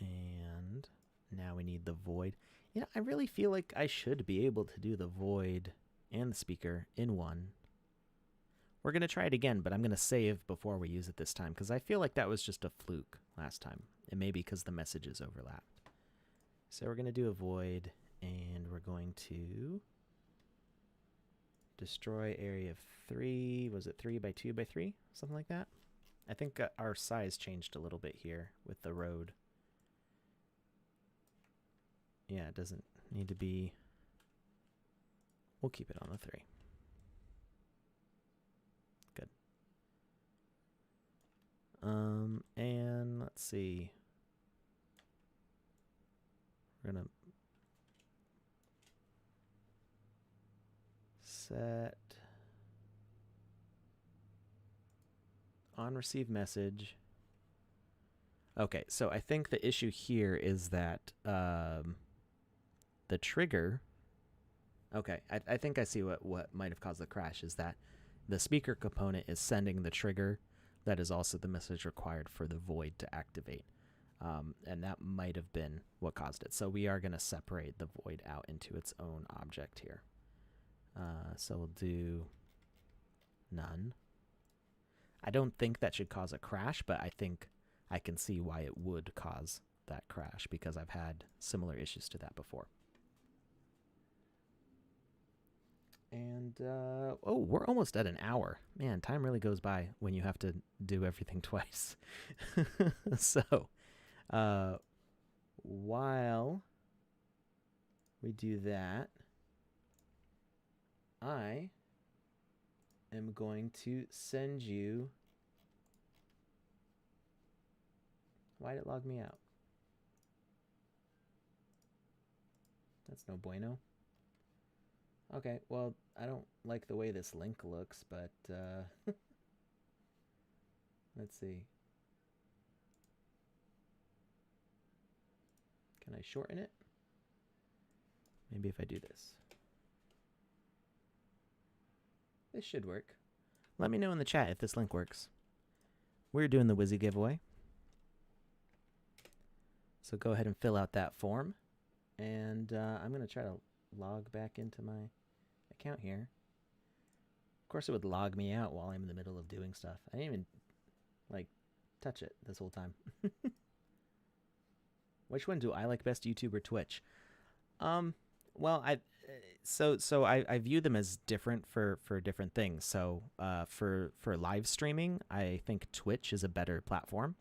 And now we need the void. You know, I really feel like I should be able to do the void and the speaker in one. We're going to try it again, but I'm going to save before we use it this time because I feel like that was just a fluke last time. It may be because the messages overlapped. So we're going to do a void, and we're going to destroy area of 3. Was it 3 by 2 by 3? Something like that. I think our size changed a little bit here with the road. Yeah, it doesn't need to be. We'll keep it on the 3. Good. And let's see. We're gonna set on receive message. Okay, so I think the issue here is that the trigger. Okay, I think I see what might have caused the crash is that the speaker component is sending the trigger that is also the message required for the void to activate. And that might have been what caused it. So we are going to separate the void out into its own object here. So we'll do none. I don't think that should cause a crash, but I think I can see why it would cause that crash because I've had similar issues to that before. And, oh, we're almost at an hour. Man, time really goes by when you have to do everything twice. So, while we do that, I am going to send you. Why did it log me out? That's no bueno. Okay, well, I don't like the way this link looks, but let's see. Can I shorten it? Maybe if I do this. This should work. Let me know in the chat if this link works. We're doing the Wizzy giveaway. So go ahead and fill out that form. And I'm going to try to log back into my account here. Of course, it would log me out while I'm in the middle of doing stuff. I didn't even, like, touch it this whole time. Which one do I like best, YouTube or Twitch? Well, I view them as different for different things. So for live streaming, I think Twitch is a better platform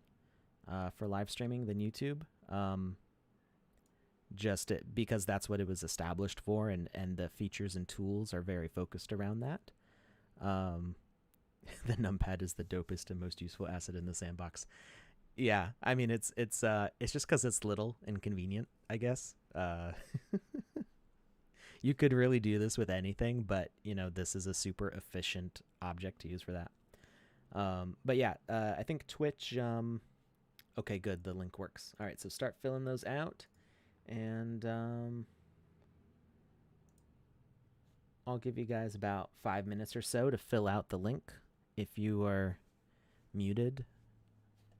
for live streaming than YouTube. Because that's what it was established for, and the features and tools are very focused around that. The numpad is the dopest and most useful asset in the sandbox. Yeah, I mean it's just because it's little and convenient, I guess. You could really do this with anything, but you know this is a super efficient object to use for that. But yeah, I think Twitch. Okay, good. The link works. All right, so start filling those out, and I'll give you guys about 5 minutes or so to fill out the link. If you are muted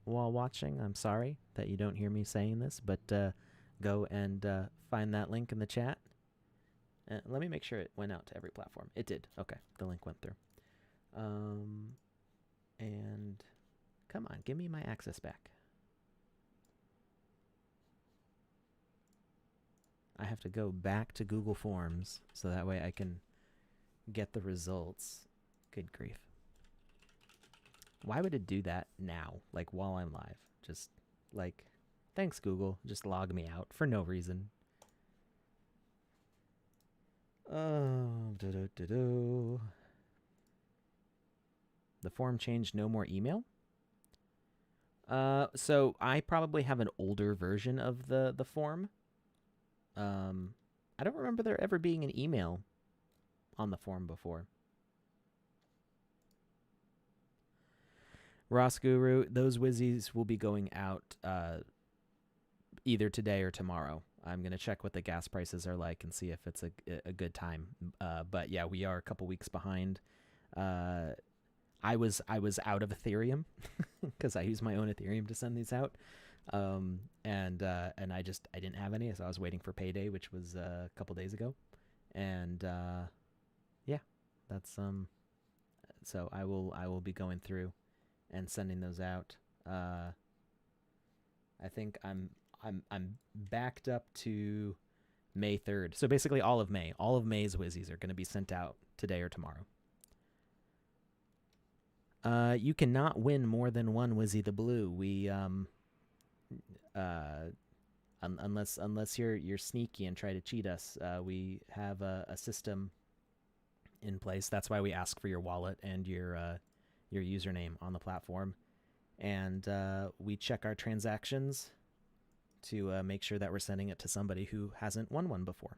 while watching, I'm sorry that you don't hear me saying this, but go and find that link in the chat. Let me make sure it went out to every platform. It did. Okay, the link went through. And come on, give me my access back. I have to go back to Google Forms so that way I can get the results. Good grief. Why would it do that now, like while I'm live? Just like, thanks Google, just log me out for no reason. Do-do-do-do. The form changed. No more email. So I probably have an older version of the form. I don't remember there ever being an email on the form before. Ross Guru, those Wizzies will be going out either today or tomorrow. I'm going to check what the gas prices are like and see if it's a good time. But yeah, we are a couple weeks behind. I was out of Ethereum because I use my own Ethereum to send these out. And I didn't have any, so I was waiting for payday, which was a couple days ago. And yeah, that's so I will be going through and sending those out. I think I'm backed up to May 3rd. So basically all of May. All of May's Wizzies are going to be sent out today or tomorrow. You cannot win more than one Wizzy the Blue. We unless you're sneaky and try to cheat us, we have a system in place. That's why we ask for your wallet and your username on the platform, and we check our transactions to make sure that we're sending it to somebody who hasn't won one before.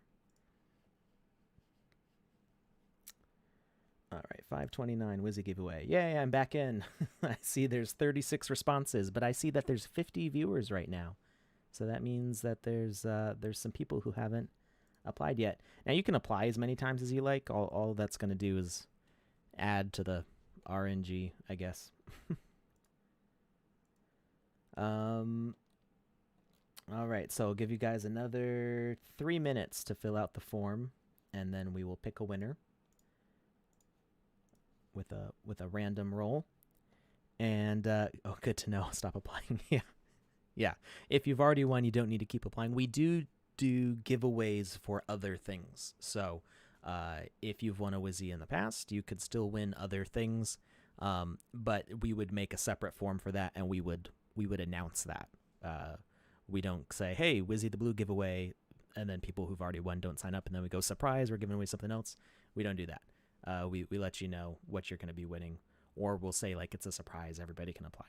All right, 529 Wizzy giveaway. Yay, I'm back in. I see there's 36 responses, but I see that there's 50 viewers right now. So that means that there's some people who haven't applied yet. Now you can apply as many times as you like. All that's going to do is add to the RNG, I guess. All right, so I'll give you guys another 3 minutes to fill out the form, and then we will pick a winner with a random roll. And oh, good to know. Stop applying. Yeah. If you've already won, you don't need to keep applying. We do giveaways for other things. So if you've won a Wizzy in the past, you could still win other things. But we would make a separate form for that, and we would announce that. We don't say, hey, Wizzy the Blue giveaway, and then people who've already won don't sign up, and then we go, surprise, we're giving away something else. We don't do that. We let you know what you're going to be winning, or we'll say like it's a surprise, everybody can apply.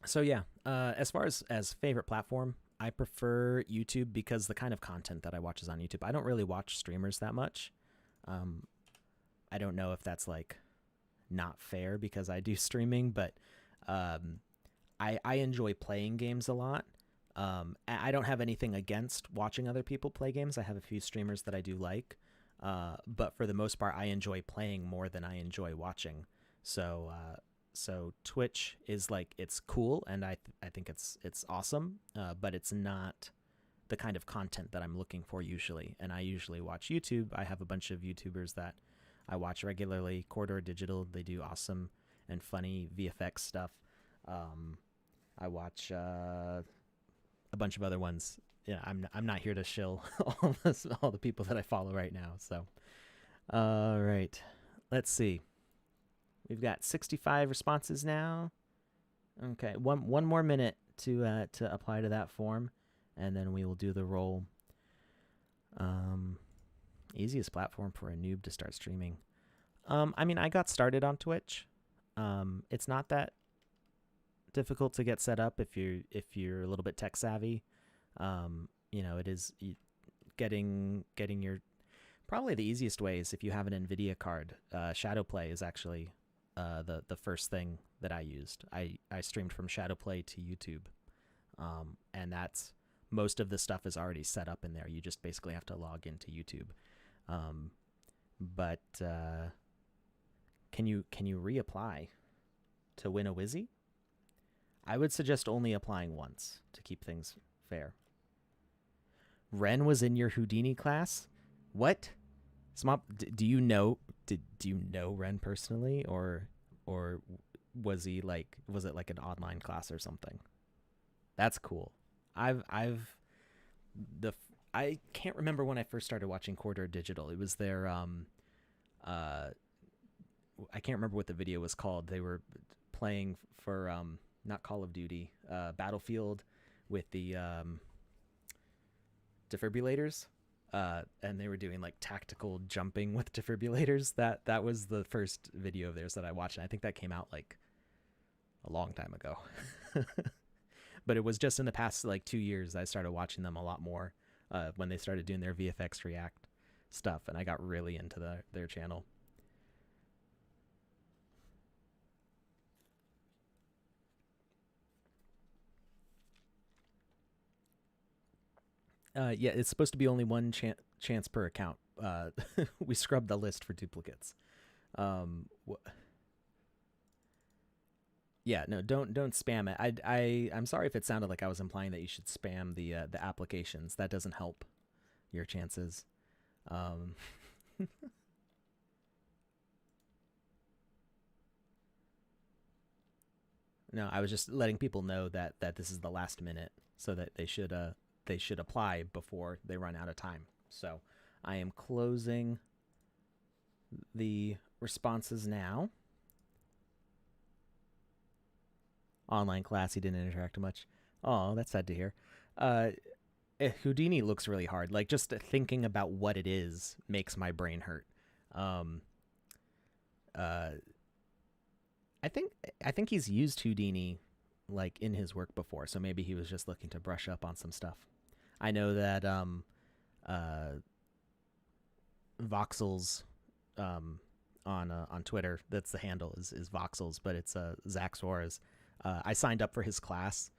So yeah, as far as favorite platform, I prefer YouTube because the kind of content that I watch is on YouTube. I don't really watch streamers that much. I don't know if that's like not fair because I do streaming, but I enjoy playing games a lot. I don't have anything against watching other people play games. I have a few streamers that I do like, but for the most part, I enjoy playing more than I enjoy watching. So Twitch is like, it's cool, and I think it's awesome, but it's not the kind of content that I'm looking for usually. And I usually watch YouTube. I have a bunch of YouTubers that I watch regularly. Corridor Digital, they do awesome and funny VFX stuff. I watch a bunch of other ones. Yeah, I'm not here to shill all the people that I follow right now. So, all right, let's see. We've got 65 responses now. Okay, one more minute to apply to that form, and then we will do the roll. Easiest platform for a noob to start streaming. I mean, I got started on Twitch. It's not that difficult to get set up if you're a little bit tech savvy. It is getting your, probably the easiest way is if you have an NVIDIA card. Shadowplay is actually the first thing that I used. I streamed from Shadowplay to YouTube, and that's, most of the stuff is already set up in there. You just basically have to log into YouTube. But can you reapply to win a Wizzy? I would suggest only applying once to keep things fair. Ren was in your Houdini class? What? Smop, do you know Ren personally, or was it like an online class or something? That's cool. I can't remember when I first started watching Corridor Digital. It was their I can't remember what the video was called. They were playing for not Call of Duty, Battlefield, with the defibrillators, and they were doing like tactical jumping with defibrillators. That was the first video of theirs that I watched, and I think that came out like a long time ago. But it was just in the past like 2 years I started watching them a lot more, when they started doing their VFX React stuff, and I got really into their channel. Yeah, it's supposed to be only one chance per account. We scrubbed the list for duplicates. Yeah, no, don't spam it. I'm sorry if it sounded like I was implying that you should spam the applications. That doesn't help your chances. Um, no, I was just letting people know that this is the last minute, so that they should apply before they run out of time. So I am closing the responses now. Online class, he didn't interact much. Oh, that's sad to hear. Houdini looks really hard. Like, just thinking about what it is makes my brain hurt. Um, uh, I think he's used Houdini like in his work before, so maybe he was just looking to brush up on some stuff. I know that Voxels on Twitter, that's the handle, is Voxels, but it's Zach Suarez. I signed up for his class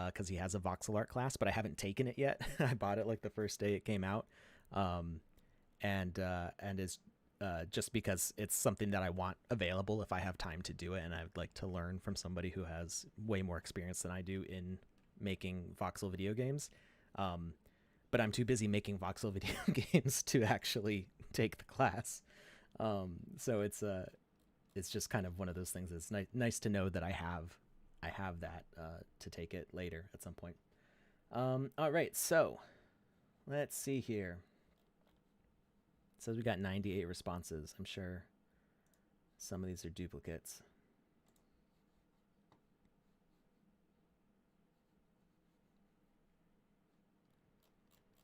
because he has a voxel art class, but I haven't taken it yet. I bought it like the first day it came out, and is just because it's something that I want available if I have time to do it, and I'd like to learn from somebody who has way more experience than I do in making voxel video games. But I'm too busy making voxel video games to actually take the class. So it's just kind of one of those things. It's nice to know that I have that to take it later at some point. All right, so let's see here. It says we got 98 responses. I'm sure some of these are duplicates.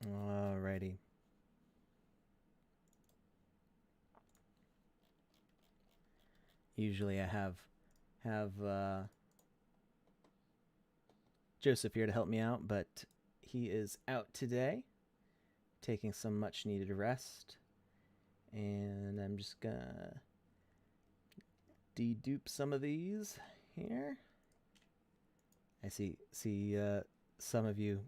Alrighty. Usually I have Joseph here to help me out, but he is out today, taking some much needed rest. And I'm just gonna dedupe some of these here. I see some of you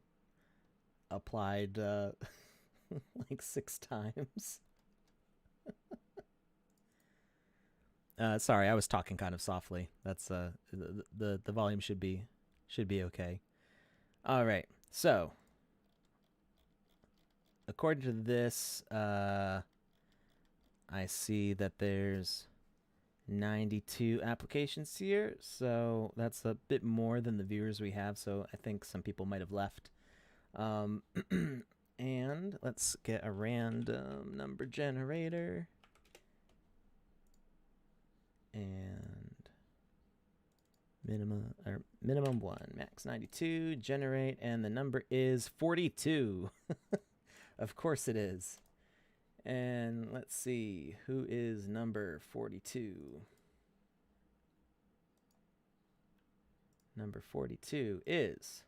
applied like 6 times. Sorry, I was talking kind of softly. That's the volume should be okay. All right. So, according to this, I see that there's 92 applications here, so that's a bit more than the viewers we have, so I think some people might have left. And let's get a random number generator. And minimum 1, max 92, generate, and the number is 42. Of course it is. And let's see, who is number 42? Number 42 is...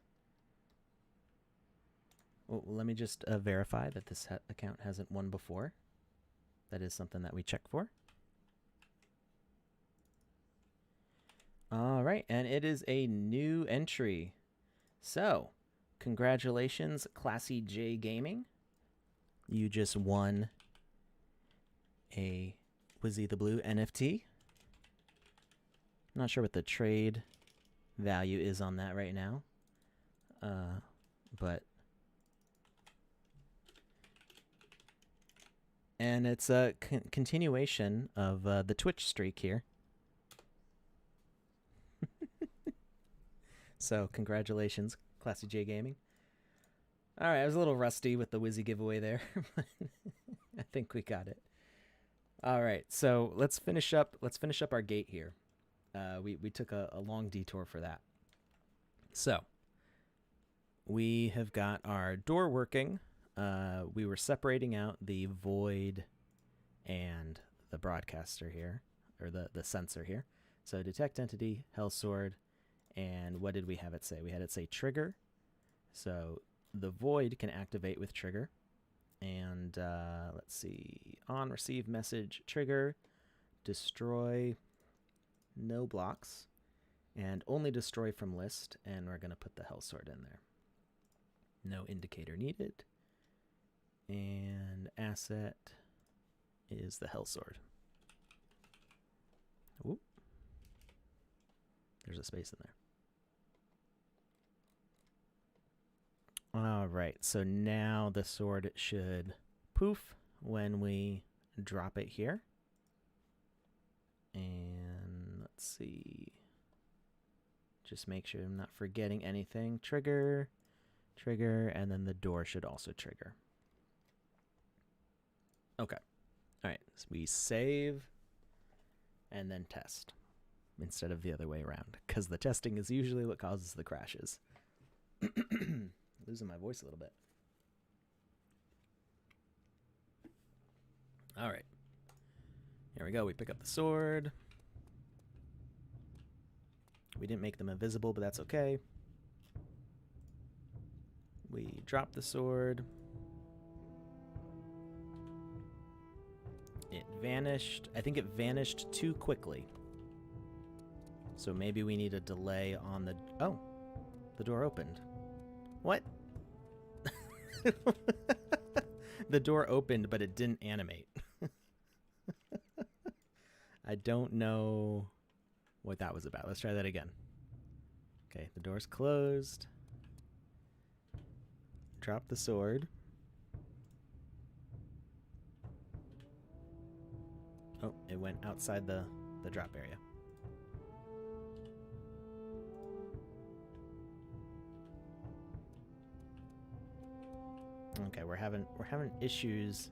Oh, let me just verify that this account hasn't won before. That is something that we check for. All right, and it is a new entry. So, congratulations, Classy J Gaming. You just won a Wizzy the Blue NFT. Not sure what the trade value is on that right now, but... And it's a continuation of the Twitch streak here. So, congratulations, Classy J Gaming. All right, I was a little rusty with the Wizzy giveaway there, but I think we got it. All right, so let's finish up our gate here. We took a long detour for that. So, we have got our door working. we were separating out the void and the broadcaster here, or the sensor here. So detect entity, hell sword, and what did we have it say? We had it say trigger. So the void can activate with trigger. And let's see, on receive message trigger, destroy no blocks, and only destroy from list. And we're going to put the hell sword in there. No indicator needed. And asset is the hell sword. Whoop. There's a space in there. All right, so now the sword should poof when we drop it here. And let's see. Just make sure I'm not forgetting anything. Trigger, trigger, and then the door should also trigger. Okay. All right, so we save and then test instead of the other way around, because the testing is usually what causes the crashes. Losing my voice a little bit. All right. Here we go. We pick up the sword. We didn't make them invisible, but that's okay. We drop the sword. It vanished. I think it vanished too quickly. So maybe we need a delay on the... Oh, the door opened. What? The door opened, but it didn't animate. I don't know what that was about. Let's try that again. Okay, the door's closed. Drop the sword. Oh, it went outside the drop area. Okay, we're having issues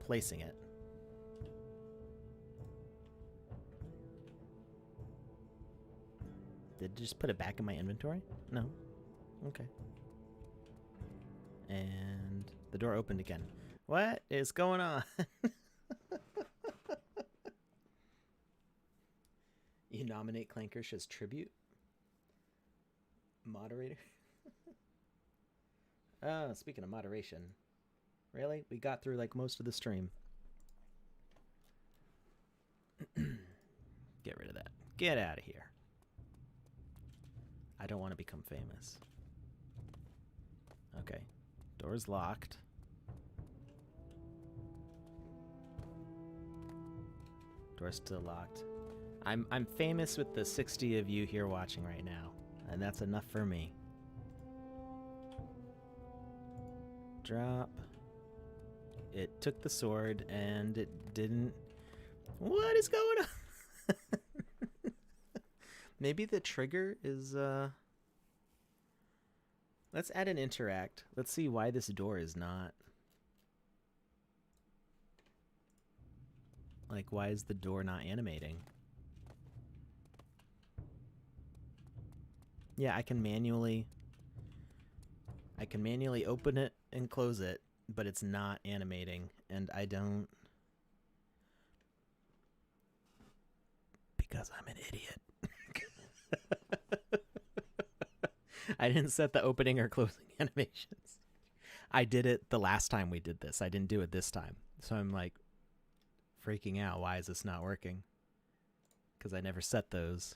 placing it. Did it just put it back in my inventory? No. Okay. And the door opened again. What is going on? You nominate Clankersh as tribute? Moderator? Oh, speaking of moderation. Really? We got through like most of the stream. Get rid of that. Get out of here. I don't want to become famous. Okay. Door's locked. Door's still locked. I'm famous with the 60 of you here watching right now, and that's enough for me. Drop. It took the sword and it didn't... What is going on? Maybe the trigger is Let's add an interact. Let's see why this door is not... Like, why is the door not animating? Yeah, I can manually open it and close it, but it's not animating, and I don't... Because I'm an idiot. I didn't set the opening or closing animations. I did it the last time we did this. I didn't do it this time. So I'm like freaking out. Why is this not working? Because I never set those.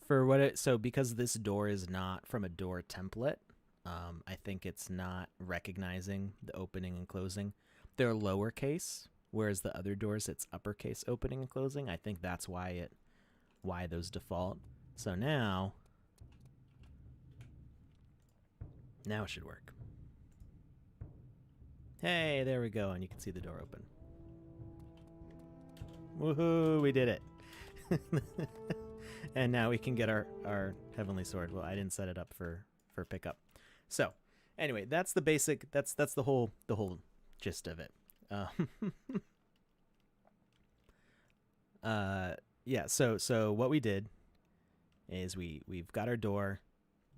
For what it, so because this door is not from a door template, I think it's not recognizing the opening and closing. They're lowercase, whereas the other doors it's uppercase opening and closing. I think that's why those default. So now it should work. Hey, there we go, and you can see the door open. Woohoo, we did it. And now we can get our heavenly sword. Well, I didn't set it up for pickup. So, anyway, that's the basic, that's the whole gist of it. Yeah, so what we did is we've got our door,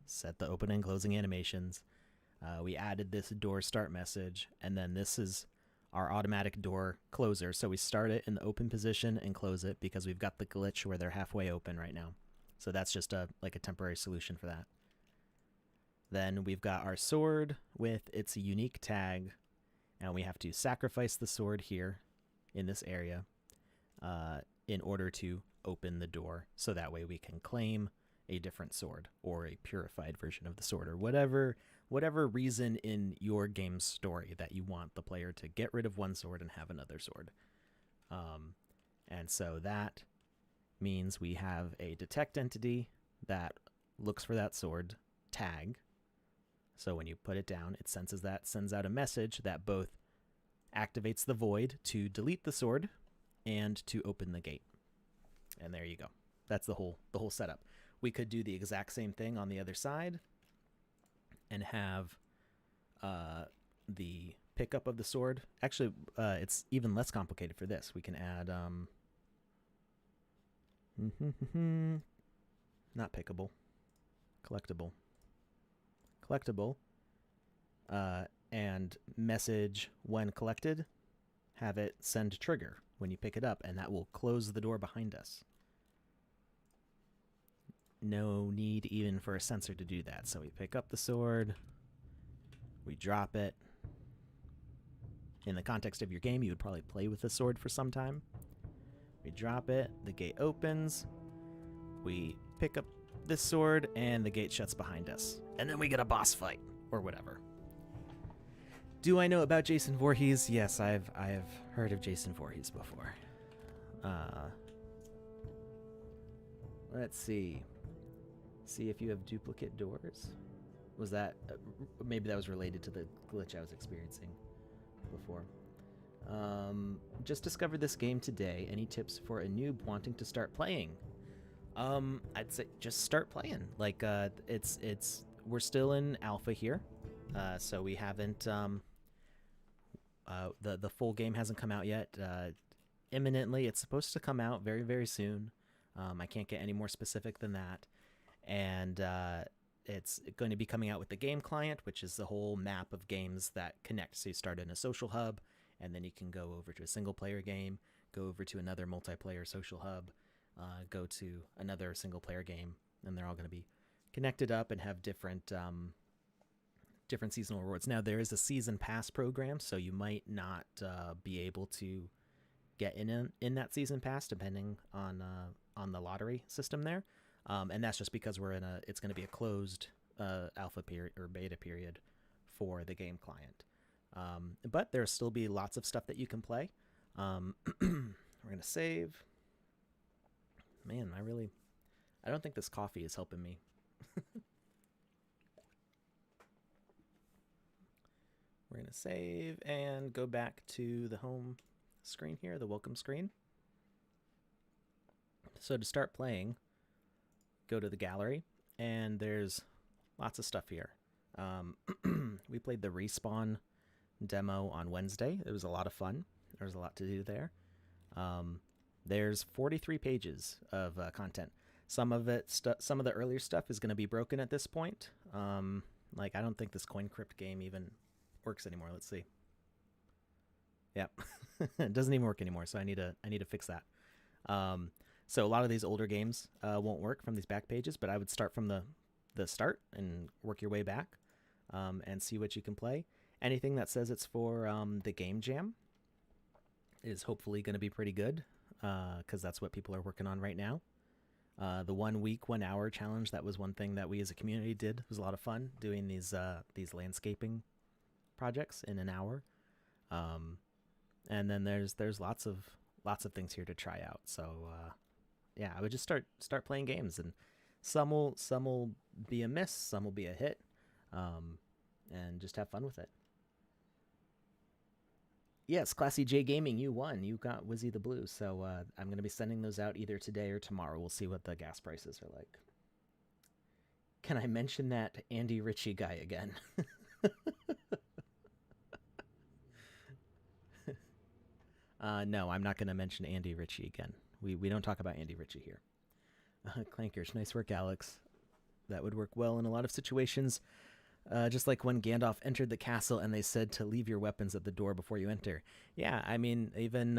set the open and closing animations. We added this door start message, and then this is our automatic door closer. So we start it in the open position and close it because we've got the glitch where they're halfway open right now. So that's just a temporary solution for that. Then we've got our sword with its unique tag, and we have to sacrifice the sword here in this area in order to open the door, so that way we can claim a different sword or a purified version of the sword, or whatever reason in your game's story that you want the player to get rid of one sword and have another sword. And so that means we have a detect entity that looks for that sword tag. So when you put it down, it sends out a message that both activates the void to delete the sword and to open the gate. And there you go. That's the whole setup. We could do the exact same thing on the other side and have the pickup of the sword. Actually, it's even less complicated for this. We can add not pickable, collectible, and message when collected, have it send trigger when you pick it up, and that will close the door behind us. No need even for a sensor to do that. So we pick up the sword, we drop it. In the context of your game, you would probably play with the sword for some time. We drop it, the gate opens, we pick up this sword, and the gate shuts behind us. And then we get a boss fight, or whatever. Do I know about Jason Voorhees? Yes, I have heard of Jason Voorhees before. Let's see. See if you have duplicate doors. Was that maybe that was related to the glitch I was experiencing before? Just discovered this game today. Any tips for a noob wanting to start playing? I'd say just start playing. Like we're still in alpha here, so we haven't the full game hasn't come out yet. Imminently, it's supposed to come out very, very soon. I can't get any more specific than that. And it's going to be coming out with the game client, which is the whole map of games that connect. So you start in a social hub, and then you can go over to a single-player game, go over to another multiplayer social hub, go to another single-player game, and they're all going to be connected up and have different seasonal rewards. Now, there is a season pass program, so you might not be able to get in that season pass, depending on the lottery system there. And that's just because it's going to be a closed alpha period or beta period for the game client. But there'll still be lots of stuff that you can play. We're going to save. Man, I don't think this coffee is helping me. We're going to save and go back to the home screen here, the welcome screen. So to start playing, go to the gallery, and there's lots of stuff here. We played the Respawn demo on Wednesday. It was a lot of fun. There was a lot to do there. There's 43 pages of content. Some of the earlier stuff is going to be broken at this point. I don't think this coin crypt game even works anymore. Let's see. Yep. It doesn't even work anymore, so I need to fix that. So a lot of these older games won't work from these back pages, but I would start from the start and work your way back and see what you can play. Anything that says it's for the game jam is hopefully going to be pretty good, because that's what people are working on right now. The 1 week, 1 hour challenge, that was one thing that we as a community did. It was a lot of fun doing these landscaping projects in an hour. And then there's lots of things here to try out. So yeah, I would just start playing games, and some will be a miss, some will be a hit, and just have fun with it. Yes, Classy J Gaming, you won. You got Wizzy the Blue. So I'm going to be sending those out either today or tomorrow. We'll see what the gas prices are like. Can I mention that Andy Ritchie guy again? No, I'm not going to mention Andy Ritchie again. We don't talk about Andy Ritchie here. Clankers, nice work, Alex. That would work well in a lot of situations. Just like when Gandalf entered the castle and they said to leave your weapons at the door before you enter. Yeah, I mean, even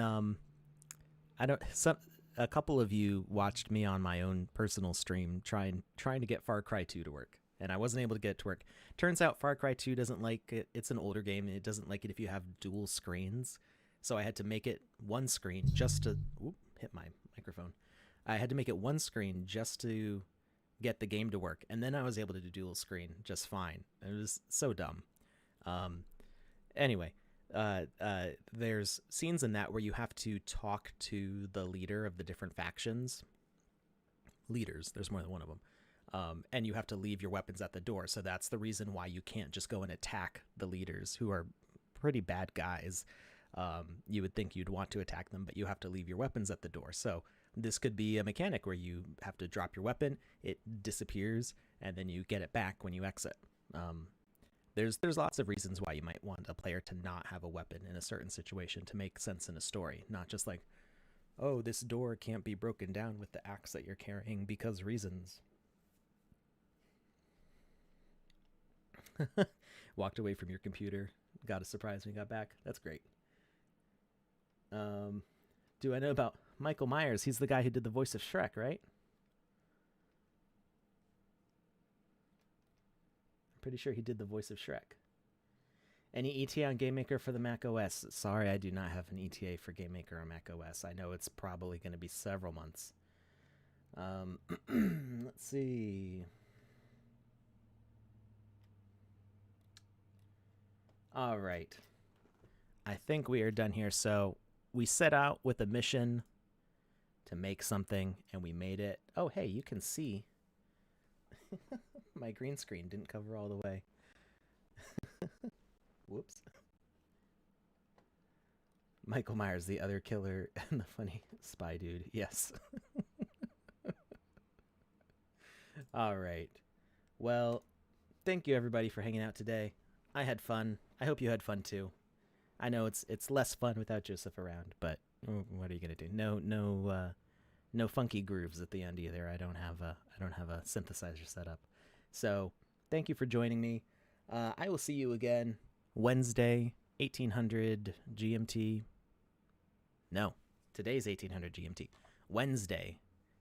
I don't. Some a couple of you watched me on my own personal stream trying to get Far Cry 2 to work, and I wasn't able to get it to work. Turns out Far Cry 2 doesn't like it. It's an older game, and it doesn't like it if you have dual screens. So I had to make it one screen just to hit my microphone. I had to make it one screen just to get the game to work, and then I was able to do dual screen just fine. It was so dumb. Anyway, there's scenes in that where you have to talk to the leader of the different factions. Leaders, there's more than one of them. And you have to leave your weapons at the door. So that's the reason why you can't just go and attack the leaders, who are pretty bad guys. You would think you'd want to attack them, but you have to leave your weapons at the door. So this could be a mechanic where you have to drop your weapon, it disappears, and then you get it back when you exit. There's lots of reasons why you might want a player to not have a weapon in a certain situation to make sense in a story, not just like, oh, this door can't be broken down with the axe that you're carrying because reasons. Walked away from your computer, got a surprise when you got back. That's great. Do I know about Michael Myers? He's the guy who did the voice of Shrek, right? I'm pretty sure he did the voice of Shrek. Any ETA on GameMaker for the Mac OS? Sorry, I do not have an ETA for GameMaker on Mac OS. I know it's probably going to be several months. Let's see. All right. I think we are done here. So we set out with a mission to make something, and we made it. Oh, hey, you can see. My green screen didn't cover all the way. Whoops. Michael Myers, the other killer, and the funny spy dude. Yes. All right. Well, thank you everybody for hanging out today. I had fun. I hope you had fun too. I know it's less fun without Joseph around, but what are you gonna do? No funky grooves at the end either. I don't have a synthesizer set up. So thank you for joining me. I will see you again Wednesday, 1800 GMT. No, today's 1800 GMT. Wednesday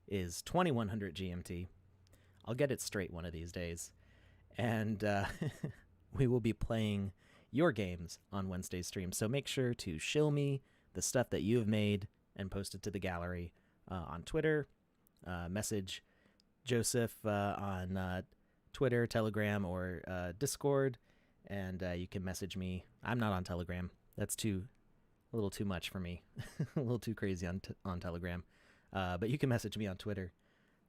is 2100 GMT. I'll get it straight one of these days. And we will be playing your games on Wednesday's stream. So make sure to shill me the stuff that you have made and post it to the gallery on Twitter. Message Joseph on Twitter, Telegram, or Discord. And you can message me. I'm not on Telegram. That's a little too much for me. A little too crazy on Telegram. But you can message me on Twitter.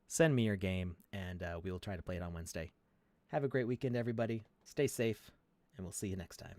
Send me your game, and we will try to play it on Wednesday. Have a great weekend, everybody. Stay safe, and we'll see you next time.